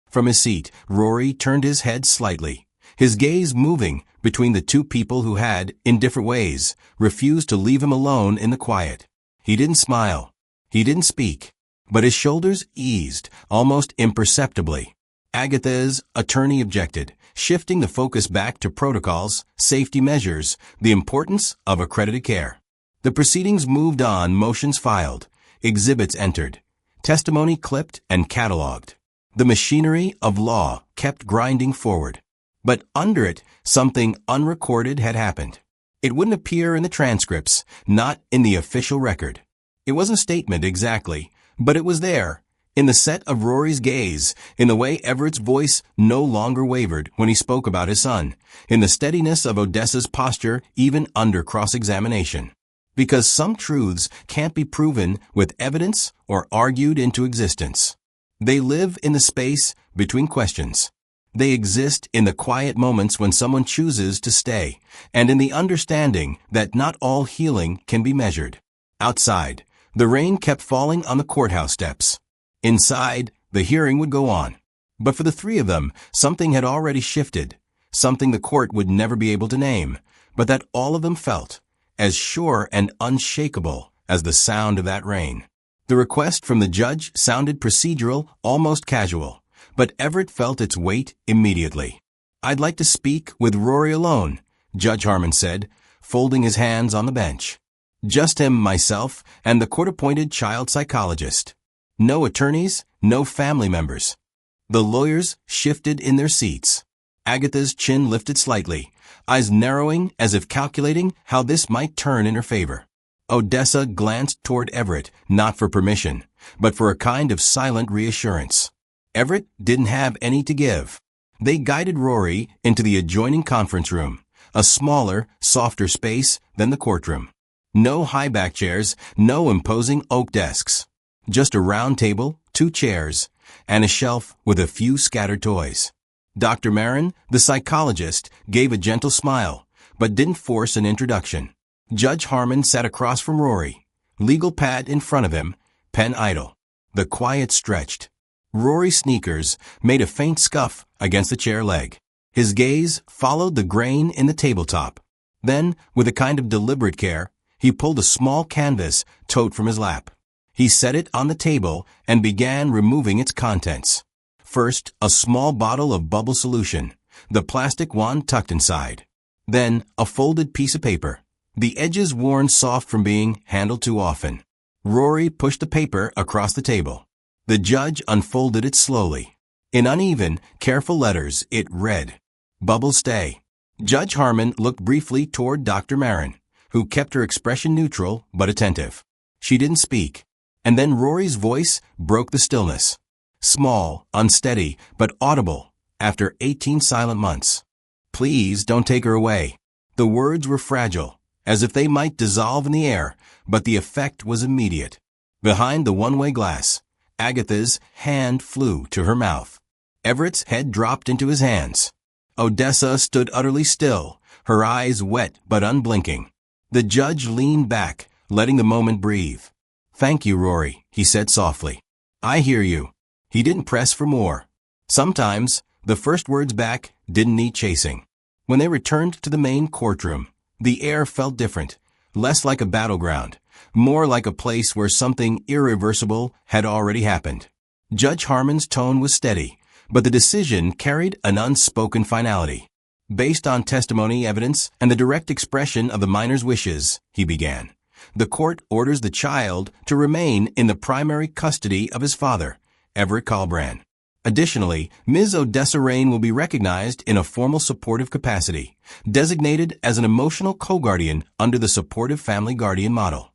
From his seat, Rory turned his head slightly, his gaze moving between the two people who had, in different ways, refused to leave him alone in the quiet. He didn't smile. He didn't speak. But his shoulders eased, almost imperceptibly. Agatha's attorney objected, shifting the focus back to protocols, safety measures, the importance of accredited care. The proceedings moved on, motions filed, exhibits entered, testimony clipped and catalogued. The machinery of law kept grinding forward. But under it, something unrecorded had happened. It wouldn't appear in the transcripts, not in the official record. It wasn't a statement exactly, but it was there, in the set of Rory's gaze, in the way Everett's voice no longer wavered when he spoke about his son, in the steadiness of Odessa's posture even under cross-examination. Because some truths can't be proven with evidence or argued into existence. They live in the space between questions. They exist in the quiet moments when someone chooses to stay, and in the understanding that not all healing can be measured. Outside, the rain kept falling on the courthouse steps. Inside, the hearing would go on. But for the three of them, something had already shifted, something the court would never be able to name, but that all of them felt, as sure and unshakable as the sound of that rain. The request from the judge sounded procedural, almost casual, but Everett felt its weight immediately. "I'd like to speak with Rory alone," Judge Harmon said, folding his hands on the bench. "Just him, myself, and the court-appointed child psychologist. No attorneys, no family members." The lawyers shifted in their seats. Agatha's chin lifted slightly, eyes narrowing as if calculating how this might turn in her favor. Odessa glanced toward Everett, not for permission, but for a kind of silent reassurance. Everett didn't have any to give. They guided Rory into the adjoining conference room, a smaller, softer space than the courtroom. No high-back chairs, no imposing oak desks. Just a round table, 2 chairs, and a shelf with a few scattered toys. Dr. Marin, the psychologist, gave a gentle smile, but didn't force an introduction. Judge Harmon sat across from Rory, legal pad in front of him, pen idle. The quiet stretched. Rory's sneakers made a faint scuff against the chair leg. His gaze followed the grain in the tabletop. Then, with a kind of deliberate care, he pulled a small canvas tote from his lap. He set it on the table and began removing its contents. First, a small bottle of bubble solution, the plastic wand tucked inside. Then, a folded piece of paper, the edges worn soft from being handled too often. Rory pushed the paper across the table. The judge unfolded it slowly. In uneven, careful letters, it read, "Bubble stay." Judge Harmon looked briefly toward Dr. Marin, who kept her expression neutral but attentive. She didn't speak. And then Rory's voice broke the stillness. Small, unsteady, but audible, after 18 silent months. "Please don't take her away." The words were fragile, as if they might dissolve in the air, but the effect was immediate. Behind the one-way glass, Agatha's hand flew to her mouth. Everett's head dropped into his hands. Odessa stood utterly still, her eyes wet but unblinking. The judge leaned back, letting the moment breathe. "Thank you, Rory," he said softly. "I hear you." He didn't press for more. Sometimes, the first words back didn't need chasing. When they returned to the main courtroom, the air felt different, less like a battleground, more like a place where something irreversible had already happened. Judge Harmon's tone was steady, but the decision carried an unspoken finality. "Based on testimony, evidence, and the direct expression of the minor's wishes," he began, "the court orders the child to remain in the primary custody of his father, Everett Colbrand. Additionally, Ms. Odessa Rain will be recognized in a formal supportive capacity, designated as an emotional co-guardian under the supportive family guardian model."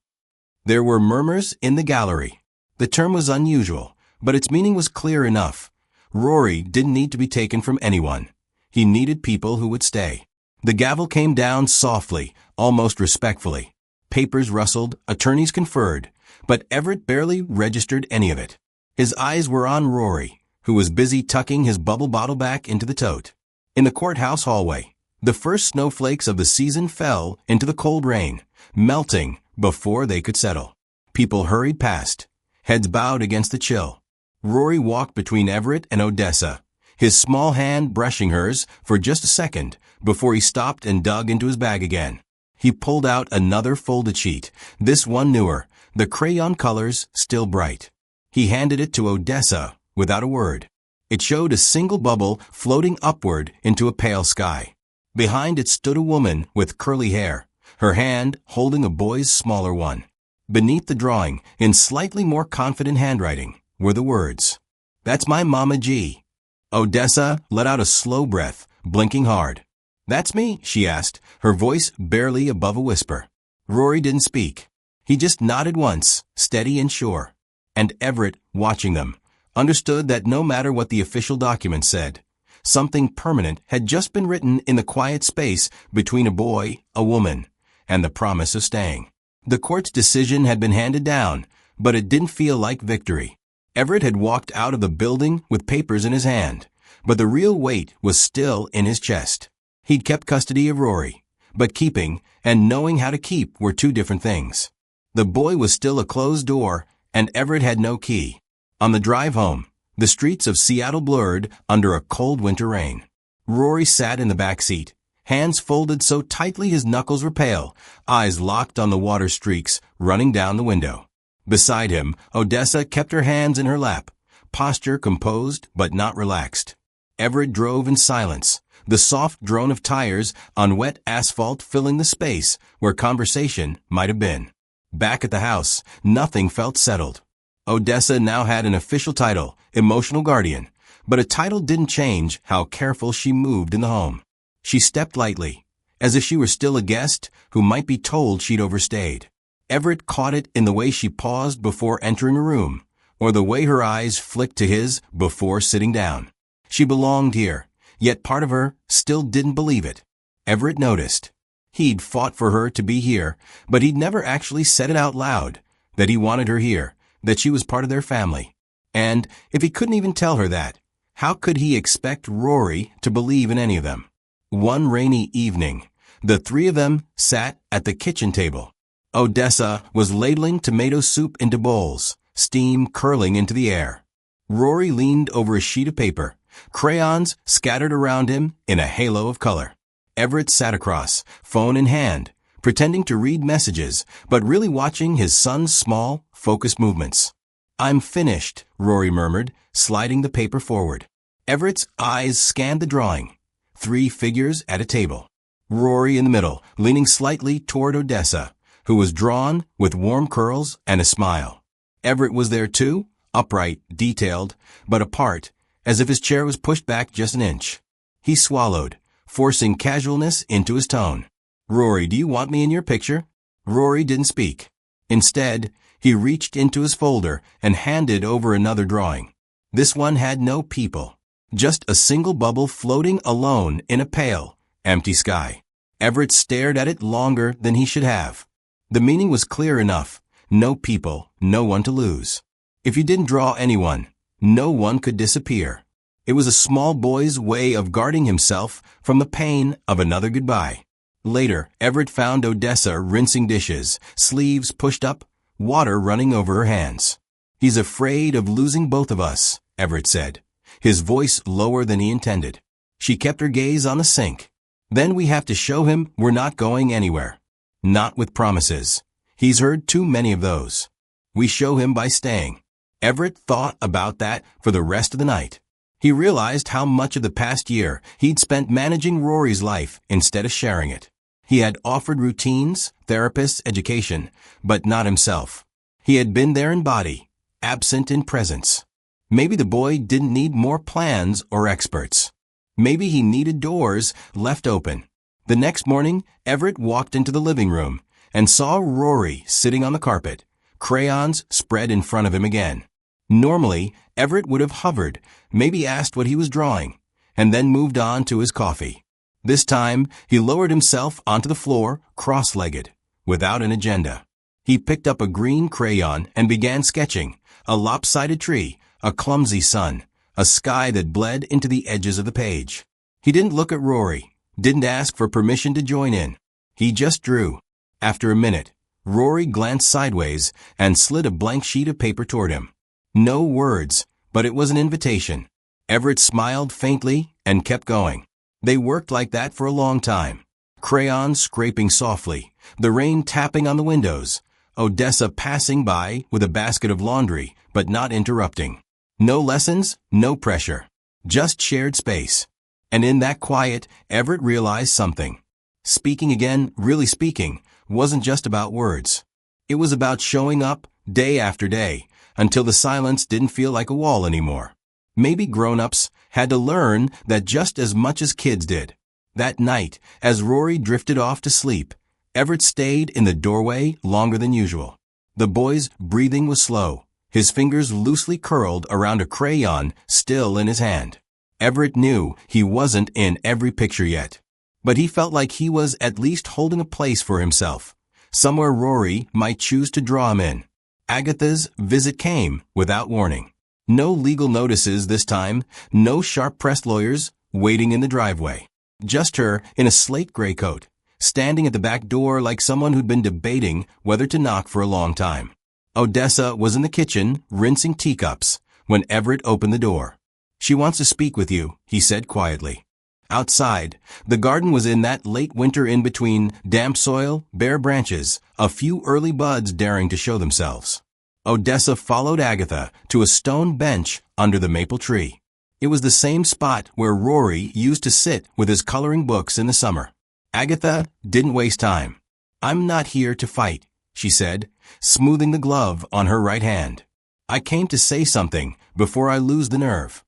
There were murmurs in the gallery. The term was unusual, but its meaning was clear enough. Rory didn't need to be taken from anyone. He needed people who would stay. The gavel came down softly, almost respectfully. Papers rustled, attorneys conferred, but Everett barely registered any of it. His eyes were on Rory, who was busy tucking his bubble bottle back into the tote. In the courthouse hallway, the first snowflakes of the season fell into the cold rain, melting before they could settle. People hurried past, heads bowed against the chill. Rory walked between Everett and Odessa, his small hand brushing hers for just a second before he stopped and dug into his bag again. He pulled out another folded sheet, this one newer, the crayon colors still bright. He handed it to Odessa without a word. It showed a single bubble floating upward into a pale sky. Behind it stood a woman with curly hair, her hand holding a boy's smaller one. Beneath the drawing, in slightly more confident handwriting, were the words, "That's my Mama G." Odessa let out a slow breath, blinking hard. "That's me?" she asked, her voice barely above a whisper. Rory didn't speak. He just nodded once, steady and sure. And Everett, watching them, understood that no matter what the official document said, something permanent had just been written in the quiet space between a boy, a woman, and the promise of staying. The court's decision had been handed down, but it didn't feel like victory. Everett had walked out of the building with papers in his hand, but the real weight was still in his chest. He'd kept custody of Rory, but keeping and knowing how to keep were two different things. The boy was still a closed door, and Everett had no key. On the drive home, the streets of Seattle blurred under a cold winter rain. Rory sat in the back seat, hands folded so tightly his knuckles were pale, eyes locked on the water streaks running down the window. Beside him, Odessa kept her hands in her lap, posture composed but not relaxed. Everett drove in silence, the soft drone of tires on wet asphalt filling the space where conversation might have been. Back at the house, nothing felt settled. Odessa now had an official title, emotional guardian, but a title didn't change how careful she moved in the home. She stepped lightly, as if she were still a guest who might be told she'd overstayed. Everett caught it in the way she paused before entering a room, or the way her eyes flicked to his before sitting down. She belonged here, yet part of her still didn't believe it. Everett noticed. He'd fought for her to be here, but he'd never actually said it out loud, that he wanted her here, that she was part of their family. And if he couldn't even tell her that, how could he expect Rory to believe in any of them? One rainy evening, the three of them sat at the kitchen table. Odessa was ladling tomato soup into bowls, steam curling into the air. Rory leaned over a sheet of paper, crayons scattered around him in a halo of color. Everett sat across, phone in hand, pretending to read messages, but really watching his son's small, focused movements. "I'm finished," Rory murmured, sliding the paper forward. Everett's eyes scanned the drawing. 3 figures at a table. Rory in the middle, leaning slightly toward Odessa, who was drawn with warm curls and a smile. Everett was there too, upright, detailed, but apart, as if his chair was pushed back just an inch. He swallowed, forcing casualness into his tone. "Rory, do you want me in your picture?" Rory didn't speak. Instead, He reached into his folder and handed over another drawing. This one had no people. Just a single bubble floating alone in a pale, empty sky. Everett stared at it longer than he should have. The meaning was clear enough. No people, no one to lose. If you didn't draw anyone, no one could disappear. It was a small boy's way of guarding himself from the pain of another goodbye. Later, Everett found Odessa rinsing dishes, sleeves pushed up, water running over her hands. "He's afraid of losing both of us," Everett said, his voice lower than he intended. She kept her gaze on the sink. "Then we have to show him we're not going anywhere. Not with promises. He's heard too many of those. We show him by staying." Everett thought about that for the rest of the night. He realized how much of the past year he'd spent managing Rory's life instead of sharing it. He had offered routines, therapists, education, but not himself. He had been there in body, absent in presence. Maybe the boy didn't need more plans or experts. Maybe he needed doors left open. The next morning, Everett walked into the living room and saw Rory sitting on the carpet, crayons spread in front of him again. Normally, Everett would have hovered, maybe asked what he was drawing, and then moved on to his coffee. This time, he lowered himself onto the floor, cross-legged, without an agenda. He picked up a green crayon and began sketching, a lopsided tree, a clumsy sun, a sky that bled into the edges of the page. He didn't look at Rory, didn't ask for permission to join in. He just drew. After a minute, Rory glanced sideways and slid a blank sheet of paper toward him. No words, but it was an invitation. Everett smiled faintly and kept going. They worked like that for a long time. Crayons scraping softly, the rain tapping on the windows, Odessa passing by with a basket of laundry, but not interrupting. No lessons, no pressure. Just shared space. And in that quiet, Everett realized something. Speaking again, really speaking, wasn't just about words. It was about showing up, day after day, until the silence didn't feel like a wall anymore. Maybe grown-ups had to learn that just as much as kids did. That night, as Rory drifted off to sleep, Everett stayed in the doorway longer than usual. The boy's breathing was slow, his fingers loosely curled around a crayon still in his hand. Everett knew he wasn't in every picture yet, but he felt like he was at least holding a place for himself, somewhere Rory might choose to draw him in. Agatha's visit came without warning. No legal notices this time, no sharp-pressed lawyers waiting in the driveway. Just her in a slate gray coat, standing at the back door like someone who'd been debating whether to knock for a long time. Odessa was in the kitchen, rinsing teacups, when Everett opened the door. "She wants to speak with you," he said quietly. Outside, the garden was in that late winter in between damp soil, bare branches, a few early buds daring to show themselves. Odessa followed Agatha to a stone bench under the maple tree. It was the same spot where Rory used to sit with his coloring books in the summer. Agatha didn't waste time. "I'm not here to fight," she said, smoothing the glove on her right hand. "I came to say something before I lose the nerve."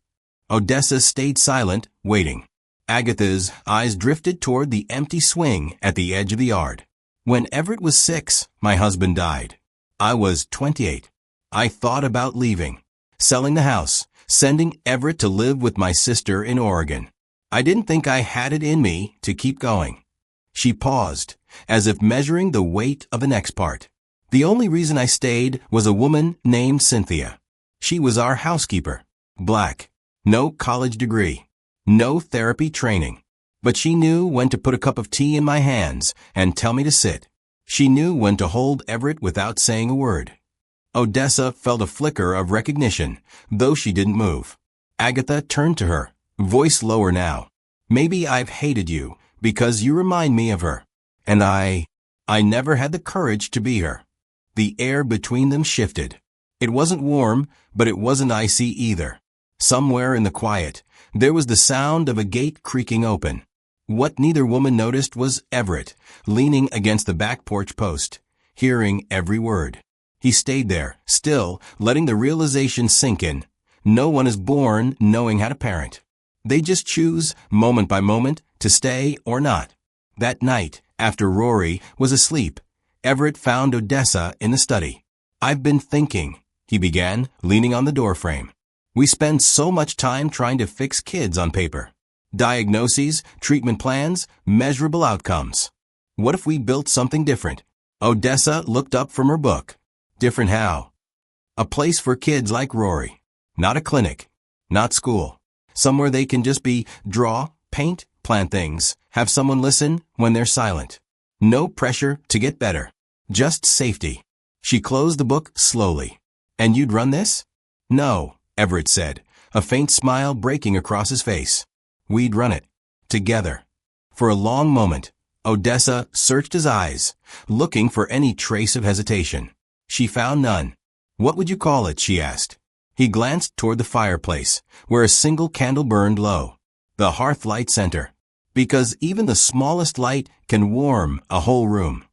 Odessa stayed silent, waiting. Agatha's eyes drifted toward the empty swing at the edge of the yard. "When Everett was 6, my husband died. I was 28. I thought about leaving, selling the house, sending Everett to live with my sister in Oregon. I didn't think I had it in me to keep going." She paused, as if measuring the weight of the next part. "The only reason I stayed was a woman named Cynthia. She was our housekeeper. Black. No college degree. No therapy training. But she knew when to put a cup of tea in my hands and tell me to sit. She knew when to hold Everett without saying a word." Odessa felt a flicker of recognition, though she didn't move. Agatha turned to her, voice lower now. "Maybe I've hated you because you remind me of her. And I never had the courage to be her." The air between them shifted. It wasn't warm, but it wasn't icy either. Somewhere in the quiet, there was the sound of a gate creaking open. What neither woman noticed was Everett, leaning against the back porch post, hearing every word. He stayed there, still, letting the realization sink in. No one is born knowing how to parent. They just choose, moment by moment, to stay or not. That night, after Rory was asleep, Everett found Odessa in the study. "I've been thinking," he began, leaning on the doorframe. "We spend so much time trying to fix kids on paper. Diagnoses, treatment plans, measurable outcomes. What if we built something different?" Odessa looked up from her book. Different how? A place for kids like Rory. Not a clinic. Not school. Somewhere they can just be, draw, paint, plan things, have someone listen when they're silent. No pressure to get better. Just safety. She closed the book slowly. "And you'd run this?" "No," Everett said, a faint smile breaking across his face. "We'd run it. Together." For a long moment, Odessa searched his eyes, looking for any trace of hesitation. She found none. "What would you call it?" she asked. He glanced toward the fireplace, where a single candle burned low. The hearth light center. Because even the smallest light can warm a whole room.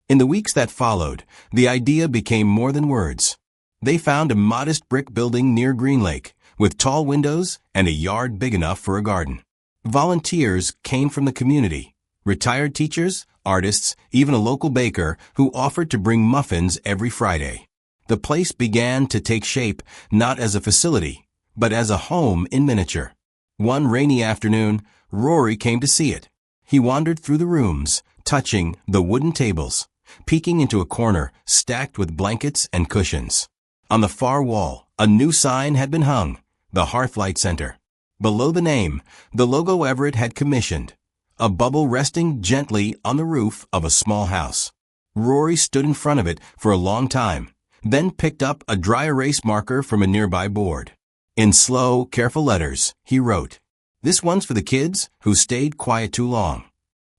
In the weeks that followed, the idea became more than words. They found a modest brick building near Green Lake, with tall windows and a yard big enough for a garden. Volunteers came from the community. Retired teachers, artists, even a local baker who offered to bring muffins every Friday. The place began to take shape not as a facility, but as a home in miniature. One rainy afternoon, Rory came to see it. He wandered through the rooms, touching the wooden tables, peeking into a corner stacked with blankets and cushions. On the far wall, a new sign had been hung, the Hearthlight Center. Below the name, the logo Everett had commissioned, a bubble resting gently on the roof of a small house. Rory stood in front of it for a long time, then picked up a dry erase marker from a nearby board. In slow, careful letters, he wrote, "This one's for the kids who stayed quiet too long."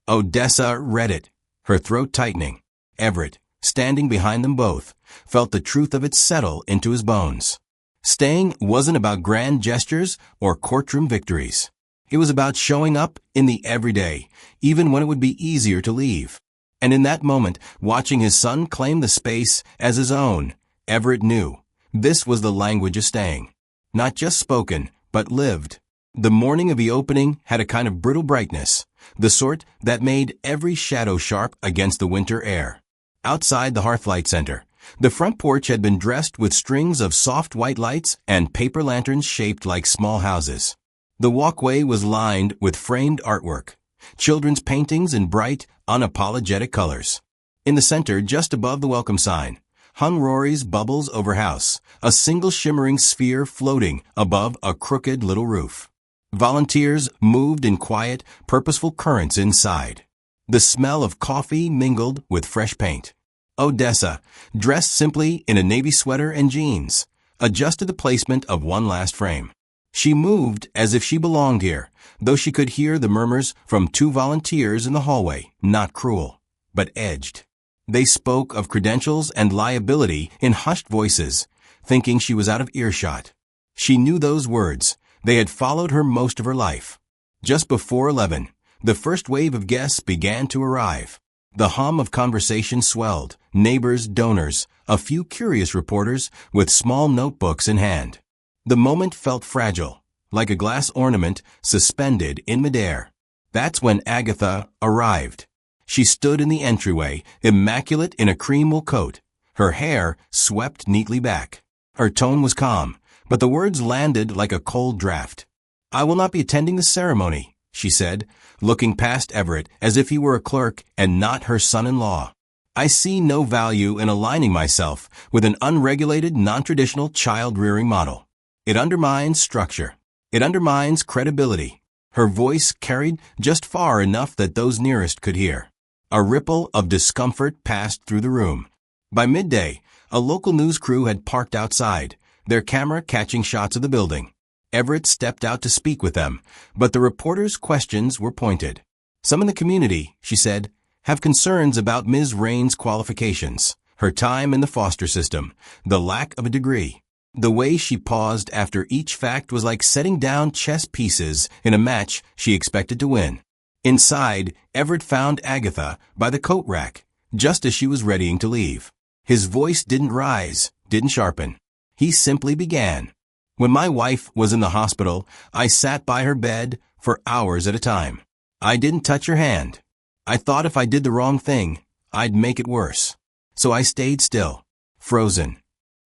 Odessa read it, her throat tightening. Everett, standing behind them both, felt the truth of it settle into his bones. Staying wasn't about grand gestures or courtroom victories. It was about showing up in the everyday, even when it would be easier to leave. And in that moment, watching his son claim the space as his own, Everett knew this was the language of staying. Not just spoken, but lived. The morning of the opening had a kind of brittle brightness, the sort that made every shadow sharp against the winter air. Outside the Hearthlight Center, the front porch had been dressed with strings of soft white lights and paper lanterns shaped like small houses. The walkway was lined with framed artwork, children's paintings in bright, unapologetic colors. In the center, just above the welcome sign, hung Rory's Bubbles Over House, a single shimmering sphere floating above a crooked little roof. Volunteers moved in quiet, purposeful currents inside. The smell of coffee mingled with fresh paint. Odessa, dressed simply in a navy sweater and jeans, adjusted the placement of one last frame. She moved as if she belonged here, though she could hear the murmurs from two volunteers in the hallway, not cruel, but edged. They spoke of credentials and liability in hushed voices, thinking she was out of earshot. She knew those words. They had followed her most of her life. Just before 11, the first wave of guests began to arrive. The hum of conversation swelled, neighbors, donors, a few curious reporters with small notebooks in hand. The moment felt fragile, like a glass ornament suspended in midair. That's when Agatha arrived. She stood in the entryway, immaculate in a cream wool coat, her hair swept neatly back. Her tone was calm, but the words landed like a cold draft. "I will not be attending the ceremony," she said, looking past Everett as if he were a clerk and not her son-in-law. "I see no value in aligning myself with an unregulated, non-traditional child-rearing model. It undermines structure. It undermines credibility." Her voice carried just far enough that those nearest could hear. A ripple of discomfort passed through the room. By midday, a local news crew had parked outside, their camera catching shots of the building. Everett stepped out to speak with them, but the reporters' questions were pointed. "Some in the community," she said, "have concerns about Ms. Rain's qualifications, her time in the foster system, the lack of a degree." The way she paused after each fact was like setting down chess pieces in a match she expected to win. Inside, Everett found Agatha by the coat rack, just as she was readying to leave. His voice didn't rise, didn't sharpen. He simply began. "When my wife was in the hospital, I sat by her bed for hours at a time. I didn't touch her hand. I thought if I did the wrong thing, I'd make it worse. So I stayed still, frozen.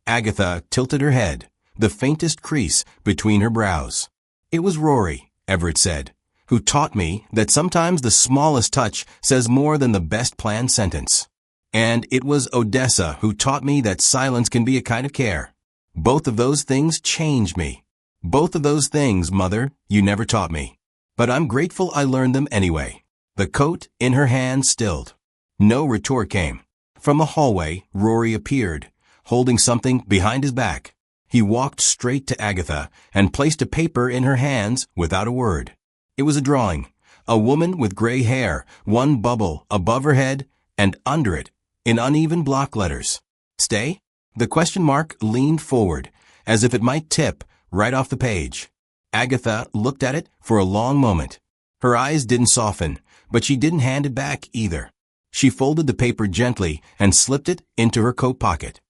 Agatha tilted her head, the faintest crease between her brows. "It was Rory," Everett said, "who taught me that sometimes the smallest touch says more than the best planned sentence. And it was Odessa who taught me that silence can be a kind of care. Both of those things changed me. Both of those things, Mother, you never taught me. But I'm grateful I learned them anyway." The coat in her hand stilled. No retort came. From the hallway, Rory appeared, holding something behind his back. He walked straight to Agatha and placed a paper in her hands without a word. It was a drawing. A woman with gray hair, one bubble above her head, and under it, in uneven block letters. "Stay?" The question mark leaned forward, as if it might tip right off the page. Agatha looked at it for a long moment. Her eyes didn't soften, but she didn't hand it back either. She folded the paper gently and slipped it into her coat pocket.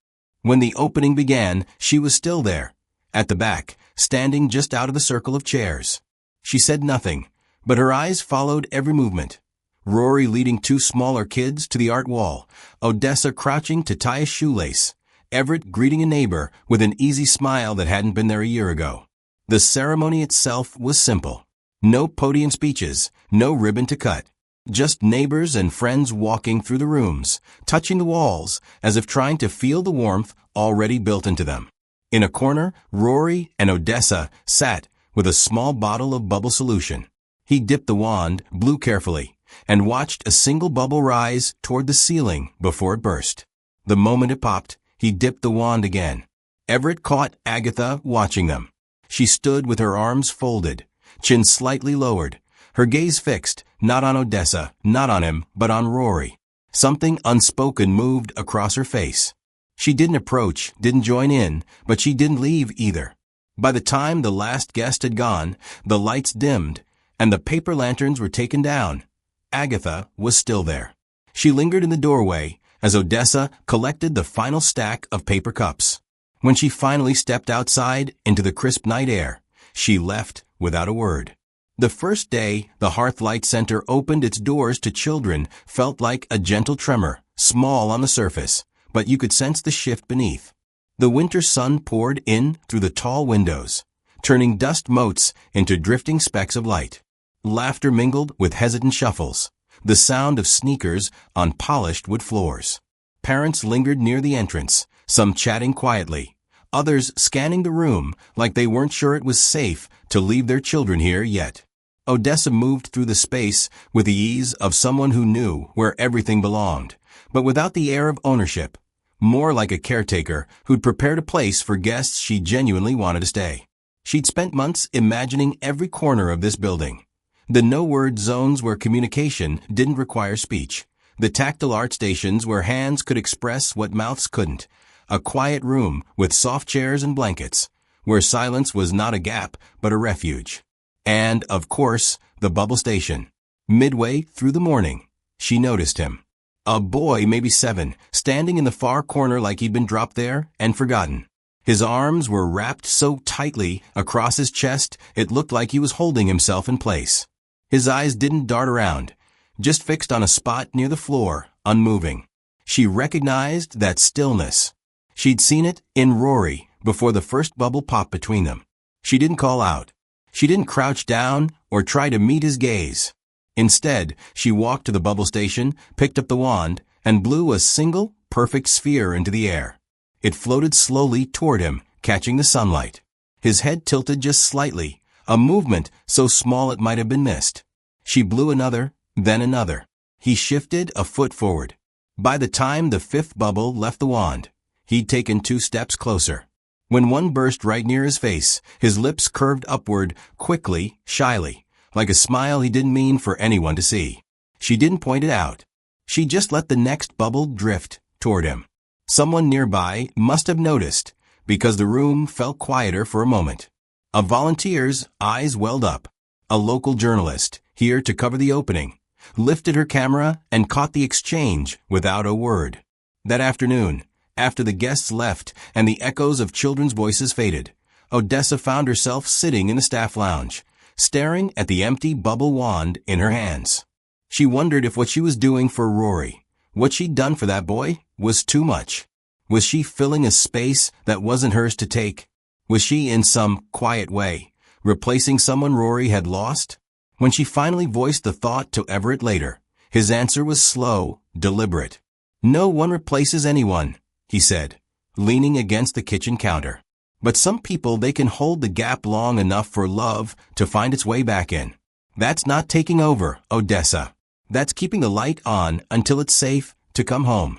When the opening began, she was still there, at the back, standing just out of the circle of chairs. She said nothing, but her eyes followed every movement. Rory leading two smaller kids to the art wall, Odessa crouching to tie a shoelace, Everett greeting a neighbor with an easy smile that hadn't been there a year ago. The ceremony itself was simple. No podium speeches, no ribbon to cut. Just neighbors and friends walking through the rooms, touching the walls, as if trying to feel the warmth already built into them. In a corner, Rory and Odessa sat with a small bottle of bubble solution. He dipped the wand, blew carefully, and watched a single bubble rise toward the ceiling before it burst. The moment it popped, he dipped the wand again. Everett caught Agatha watching them. She stood with her arms folded, chin slightly lowered, her gaze fixed, not on Odessa, not on him, but on Rory. Something unspoken moved across her face. She didn't approach, didn't join in, but she didn't leave either. By the time the last guest had gone, the lights dimmed, and the paper lanterns were taken down. Agatha was still there. She lingered in the doorway as Odessa collected the final stack of paper cups. When she finally stepped outside into the crisp night air, she left without a word. The first day the Hearthlight Center opened its doors to children felt like a gentle tremor, small on the surface, but you could sense the shift beneath. The winter sun poured in through the tall windows, turning dust motes into drifting specks of light. Laughter mingled with hesitant shuffles, the sound of sneakers on polished wood floors. Parents lingered near the entrance, some chatting quietly, others scanning the room like they weren't sure it was safe to leave their children here yet. Odessa moved through the space with the ease of someone who knew where everything belonged, but without the air of ownership, more like a caretaker who'd prepared a place for guests she genuinely wanted to stay. She'd spent months imagining every corner of this building. The no-word zones where communication didn't require speech. The tactile art stations where hands could express what mouths couldn't. A quiet room with soft chairs and blankets, where silence was not a gap but a refuge. And, of course, the bubble station. Midway through the morning, she noticed him. A boy, maybe 7, standing in the far corner like he'd been dropped there and forgotten. His arms were wrapped so tightly across his chest it looked like he was holding himself in place. His eyes didn't dart around, just fixed on a spot near the floor, unmoving. She recognized that stillness. She'd seen it in Rory before the first bubble popped between them. She didn't call out. She didn't crouch down or try to meet his gaze. Instead, she walked to the bubble station, picked up the wand, and blew a single, perfect sphere into the air. It floated slowly toward him, catching the sunlight. His head tilted just slightly, a movement so small it might have been missed. She blew another, then another. He shifted a foot forward. By the time the 5th bubble left the wand, he'd taken 2 steps closer. When one burst right near his face, his lips curved upward, quickly, shyly, like a smile he didn't mean for anyone to see. She didn't point it out. She just let the next bubble drift toward him. Someone nearby must have noticed, because the room felt quieter for a moment. A volunteer's eyes welled up. A local journalist, here to cover the opening, lifted her camera and caught the exchange without a word. That afternoon, after the guests left and the echoes of children's voices faded, Odessa found herself sitting in the staff lounge, staring at the empty bubble wand in her hands. She wondered if what she was doing for Rory, what she'd done for that boy, was too much. Was she filling a space that wasn't hers to take? Was she, in some quiet way, replacing someone Rory had lost? When she finally voiced the thought to Everett later, his answer was slow, deliberate. "No one replaces anyone," he said, leaning against the kitchen counter. "But some people, they can hold the gap long enough for love to find its way back in. That's not taking over, Odessa. That's keeping the light on until it's safe to come home."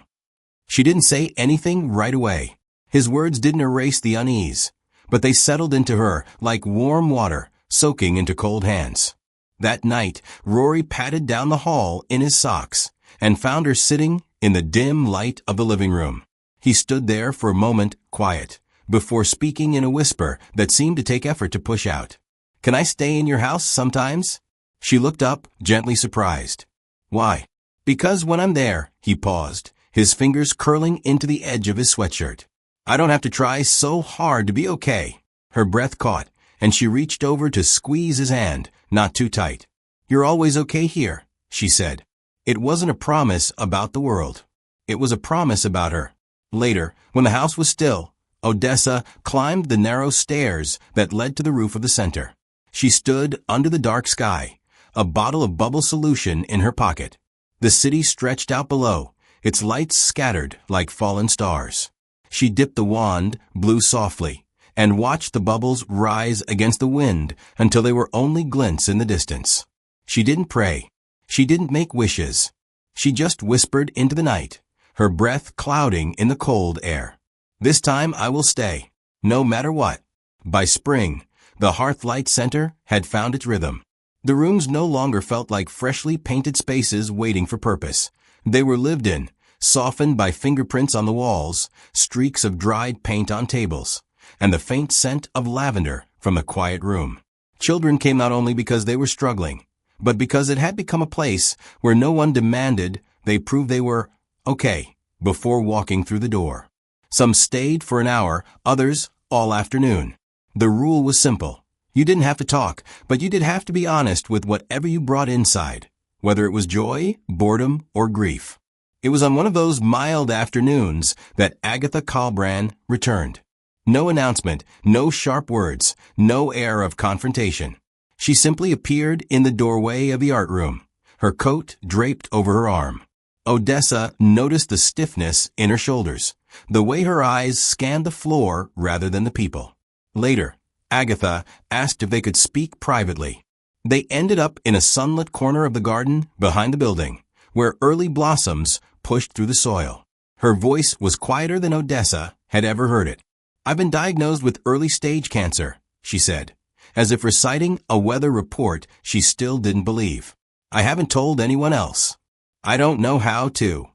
She didn't say anything right away. His words didn't erase the unease, but they settled into her like warm water soaking into cold hands. That night, Rory padded down the hall in his socks and found her sitting in the dim light of the living room. He stood there for a moment, quiet, before speaking in a whisper that seemed to take effort to push out. "Can I stay in your house sometimes?" She looked up, gently surprised. "Why?" "Because when I'm there," he paused, his fingers curling into the edge of his sweatshirt. "I don't have to try so hard to be okay." Her breath caught, and she reached over to squeeze his hand, not too tight. "You're always okay here," she said. It wasn't a promise about the world. It was a promise about her. Later, when the house was still, Odessa climbed the narrow stairs that led to the roof of the center. She stood under the dark sky, a bottle of bubble solution in her pocket. The city stretched out below, its lights scattered like fallen stars. She dipped the wand, blew softly, and watched the bubbles rise against the wind until they were only glints in the distance. She didn't pray. She didn't make wishes. She just whispered into the night, her breath clouding in the cold air. "This time I will stay, no matter what." By spring, the Hearthlight Center had found its rhythm. The rooms no longer felt like freshly painted spaces waiting for purpose. They were lived in, softened by fingerprints on the walls, streaks of dried paint on tables, and the faint scent of lavender from the quiet room. Children came not only because they were struggling, but because it had become a place where no one demanded they prove they were okay before walking through the door. Some stayed for an hour, others all afternoon. The rule was simple. You didn't have to talk, but you did have to be honest with whatever you brought inside, whether it was joy, boredom, or grief. It was on one of those mild afternoons that Agatha Colbrand returned. No announcement, no sharp words, no air of confrontation. She simply appeared in the doorway of the art room, her coat draped over her arm. Odessa noticed the stiffness in her shoulders, the way her eyes scanned the floor rather than the people. Later, Agatha asked if they could speak privately. They ended up in a sunlit corner of the garden behind the building, where early blossoms pushed through the soil. Her voice was quieter than Odessa had ever heard it. "I've been diagnosed with early-stage cancer," she said, as if reciting a weather report she still didn't believe. "I haven't told anyone else. I don't know how to."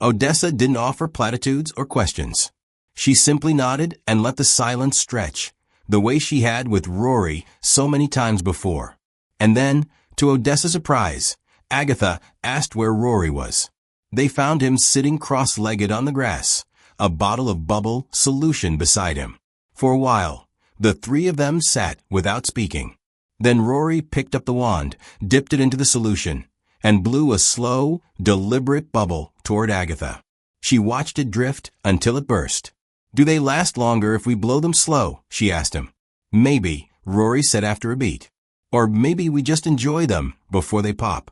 Odessa didn't offer platitudes or questions. She simply nodded and let the silence stretch, the way she had with Rory so many times before. And then, to Odessa's surprise, Agatha asked where Rory was. They found him sitting cross-legged on the grass, a bottle of bubble solution beside him. For a while, the three of them sat without speaking. Then Rory picked up the wand, dipped it into the solution, and blew a slow, deliberate bubble toward Agatha. She watched it drift until it burst. "Do they last longer if we blow them slow?" she asked him. "Maybe," Rory said after a beat. "Or maybe we just enjoy them before they pop."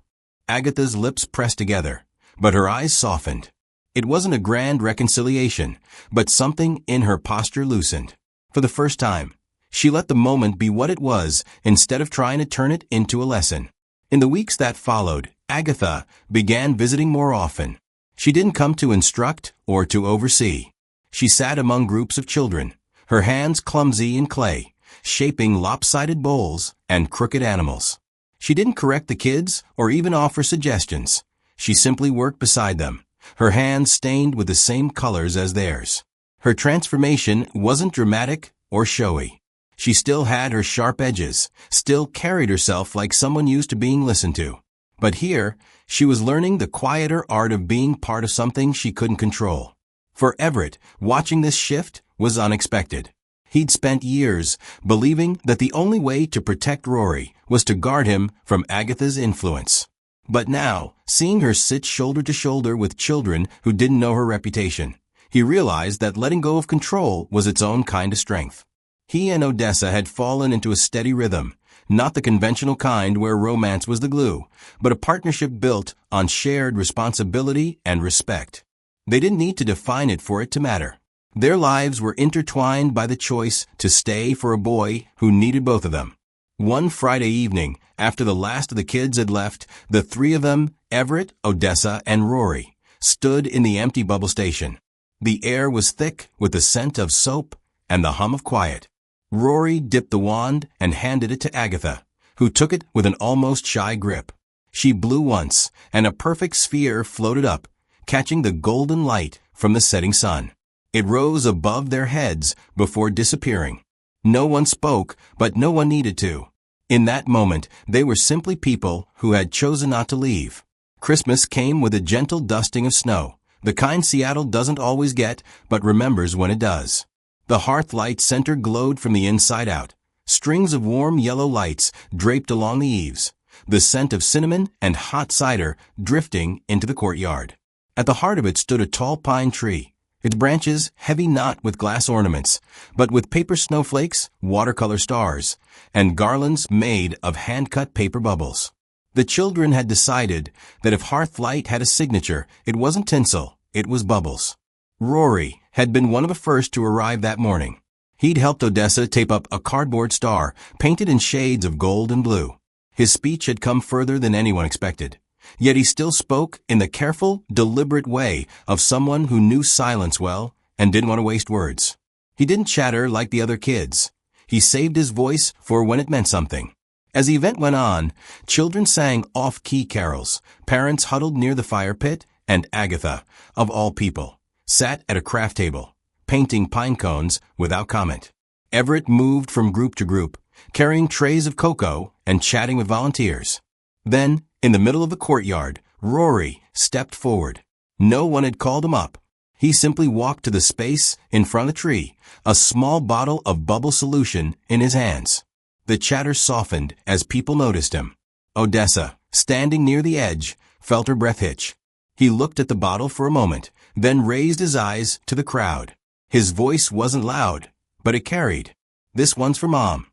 Agatha's lips pressed together, but her eyes softened. It wasn't a grand reconciliation, but something in her posture loosened. For the first time, she let the moment be what it was instead of trying to turn it into a lesson. In the weeks that followed, Agatha began visiting more often. She didn't come to instruct or to oversee. She sat among groups of children, her hands clumsy in clay, shaping lopsided bowls and crooked animals. She didn't correct the kids or even offer suggestions. She simply worked beside them, her hands stained with the same colors as theirs. Her transformation wasn't dramatic or showy. She still had her sharp edges, still carried herself like someone used to being listened to. But here, she was learning the quieter art of being part of something she couldn't control. For Everett, watching this shift was unexpected. He'd spent years believing that the only way to protect Rory was to guard him from Agatha's influence. But now, seeing her sit shoulder to shoulder with children who didn't know her reputation, He realized that letting go of control was its own kind of strength. He and Odessa had fallen into a steady rhythm, not the conventional kind where romance was the glue, but a partnership built on shared responsibility and respect. They didn't need to define it for it to matter. Their lives were intertwined by the choice to stay for a boy who needed both of them. One Friday evening, after the last of the kids had left, the three of them, Everett, Odessa, and Rory, stood in the empty bubble station. The air was thick with the scent of soap and the hum of quiet. Rory dipped the wand and handed it to Agatha, who took it with an almost shy grip. She blew once, and a perfect sphere floated up, catching the golden light from the setting sun. It rose above their heads before disappearing. No one spoke, but no one needed to. In that moment, they were simply people who had chosen not to leave. Christmas came with a gentle dusting of snow, the kind Seattle doesn't always get, but remembers when it does. The hearth light center glowed from the inside out. Strings of warm yellow lights draped along the eaves, the scent of cinnamon and hot cider drifting into the courtyard. At the heart of it stood a tall pine tree, its branches heavy not with glass ornaments, but with paper snowflakes, watercolor stars, and garlands made of hand-cut paper bubbles. The children had decided that if hearth light had a signature, it wasn't tinsel, it was bubbles. Rory had been one of the first to arrive that morning. He'd helped Odessa tape up a cardboard star painted in shades of gold and blue. His speech had come further than anyone expected. Yet he still spoke in the careful, deliberate way of someone who knew silence well and didn't want to waste words. He didn't chatter like the other kids. He saved his voice for when it meant something. As the event went on, children sang off-key carols, parents huddled near the fire pit, and Agatha, of all people, sat at a craft table, painting pine cones without comment. Everett moved from group to group, carrying trays of cocoa and chatting with volunteers. Then, in the middle of the courtyard, Rory stepped forward. No one had called him up. He simply walked to the space in front of the tree, a small bottle of bubble solution in his hands. The chatter softened as people noticed him. Odessa, standing near the edge, felt her breath hitch. He looked at the bottle for a moment, then raised his eyes to the crowd. His voice wasn't loud, but it carried. "This one's for Mom."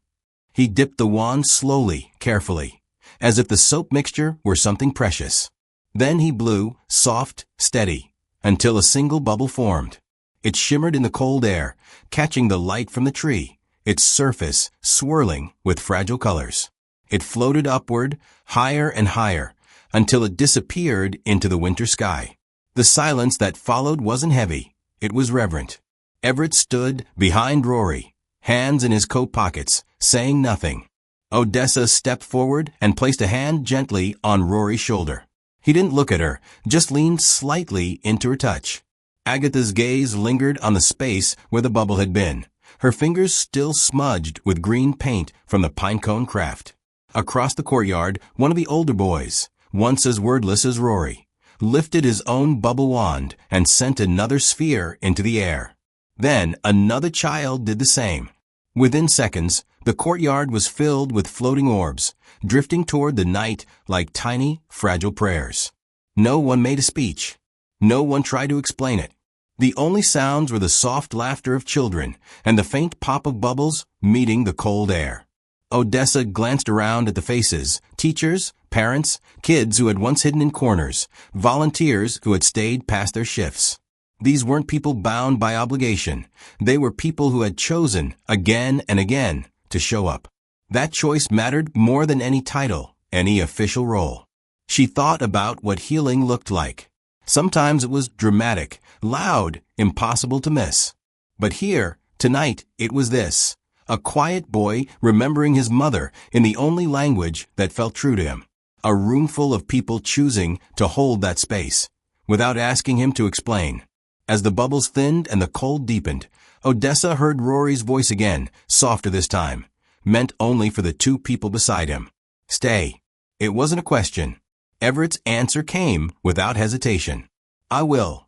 He dipped the wand slowly, carefully, as if the soap mixture were something precious. Then he blew, soft, steady, until a single bubble formed. It shimmered in the cold air, catching the light from the tree, its surface swirling with fragile colors. It floated upward, higher and higher, until it disappeared into the winter sky. The silence that followed wasn't heavy. It was reverent. Everett stood behind Rory, hands in his coat pockets, saying nothing. Odessa stepped forward and placed a hand gently on Rory's shoulder. He didn't look at her, just leaned slightly into her touch. Agatha's gaze lingered on the space where the bubble had been, her fingers still smudged with green paint from the pinecone craft. Across the courtyard, one of the older boys, once as wordless as Rory, lifted his own bubble wand and sent another sphere into the air. Then another child did the same. Within seconds, the courtyard was filled with floating orbs, drifting toward the night like tiny, fragile prayers. No one made a speech. No one tried to explain it. The only sounds were the soft laughter of children and the faint pop of bubbles meeting the cold air. Odessa glanced around at the faces, teachers, parents, kids who had once hidden in corners, volunteers who had stayed past their shifts. These weren't people bound by obligation. They were people who had chosen, again and again, to show up. That choice mattered more than any title, any official role. She thought about what healing looked like. Sometimes it was dramatic, loud, impossible to miss. But here, tonight, it was this. A quiet boy remembering his mother in the only language that felt true to him. A room full of people choosing to hold that space, without asking him to explain. As the bubbles thinned and the cold deepened, Odessa heard Rory's voice again, softer this time, meant only for the two people beside him. "Stay." It wasn't a question. Everett's answer came without hesitation. "I will."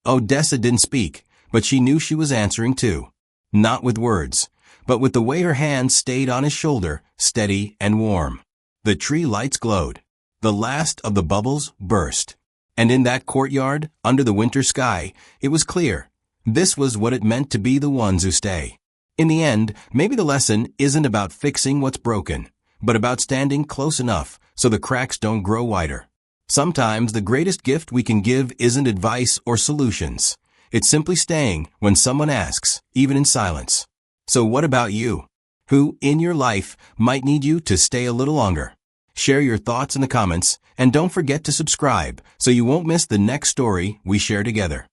Odessa didn't speak, but she knew she was answering too. Not with words, but with the way her hand stayed on his shoulder, steady and warm. The tree lights glowed. The last of the bubbles burst. And in that courtyard, under the winter sky, it was clear. This was what it meant to be the ones who stay. In the end, maybe the lesson isn't about fixing what's broken, but about standing close enough so the cracks don't grow wider. Sometimes the greatest gift we can give isn't advice or solutions. It's simply staying when someone asks, even in silence. So what about you? Who in your life might need you to stay a little longer? Share your thoughts in the comments, and don't forget to subscribe so you won't miss the next story we share together.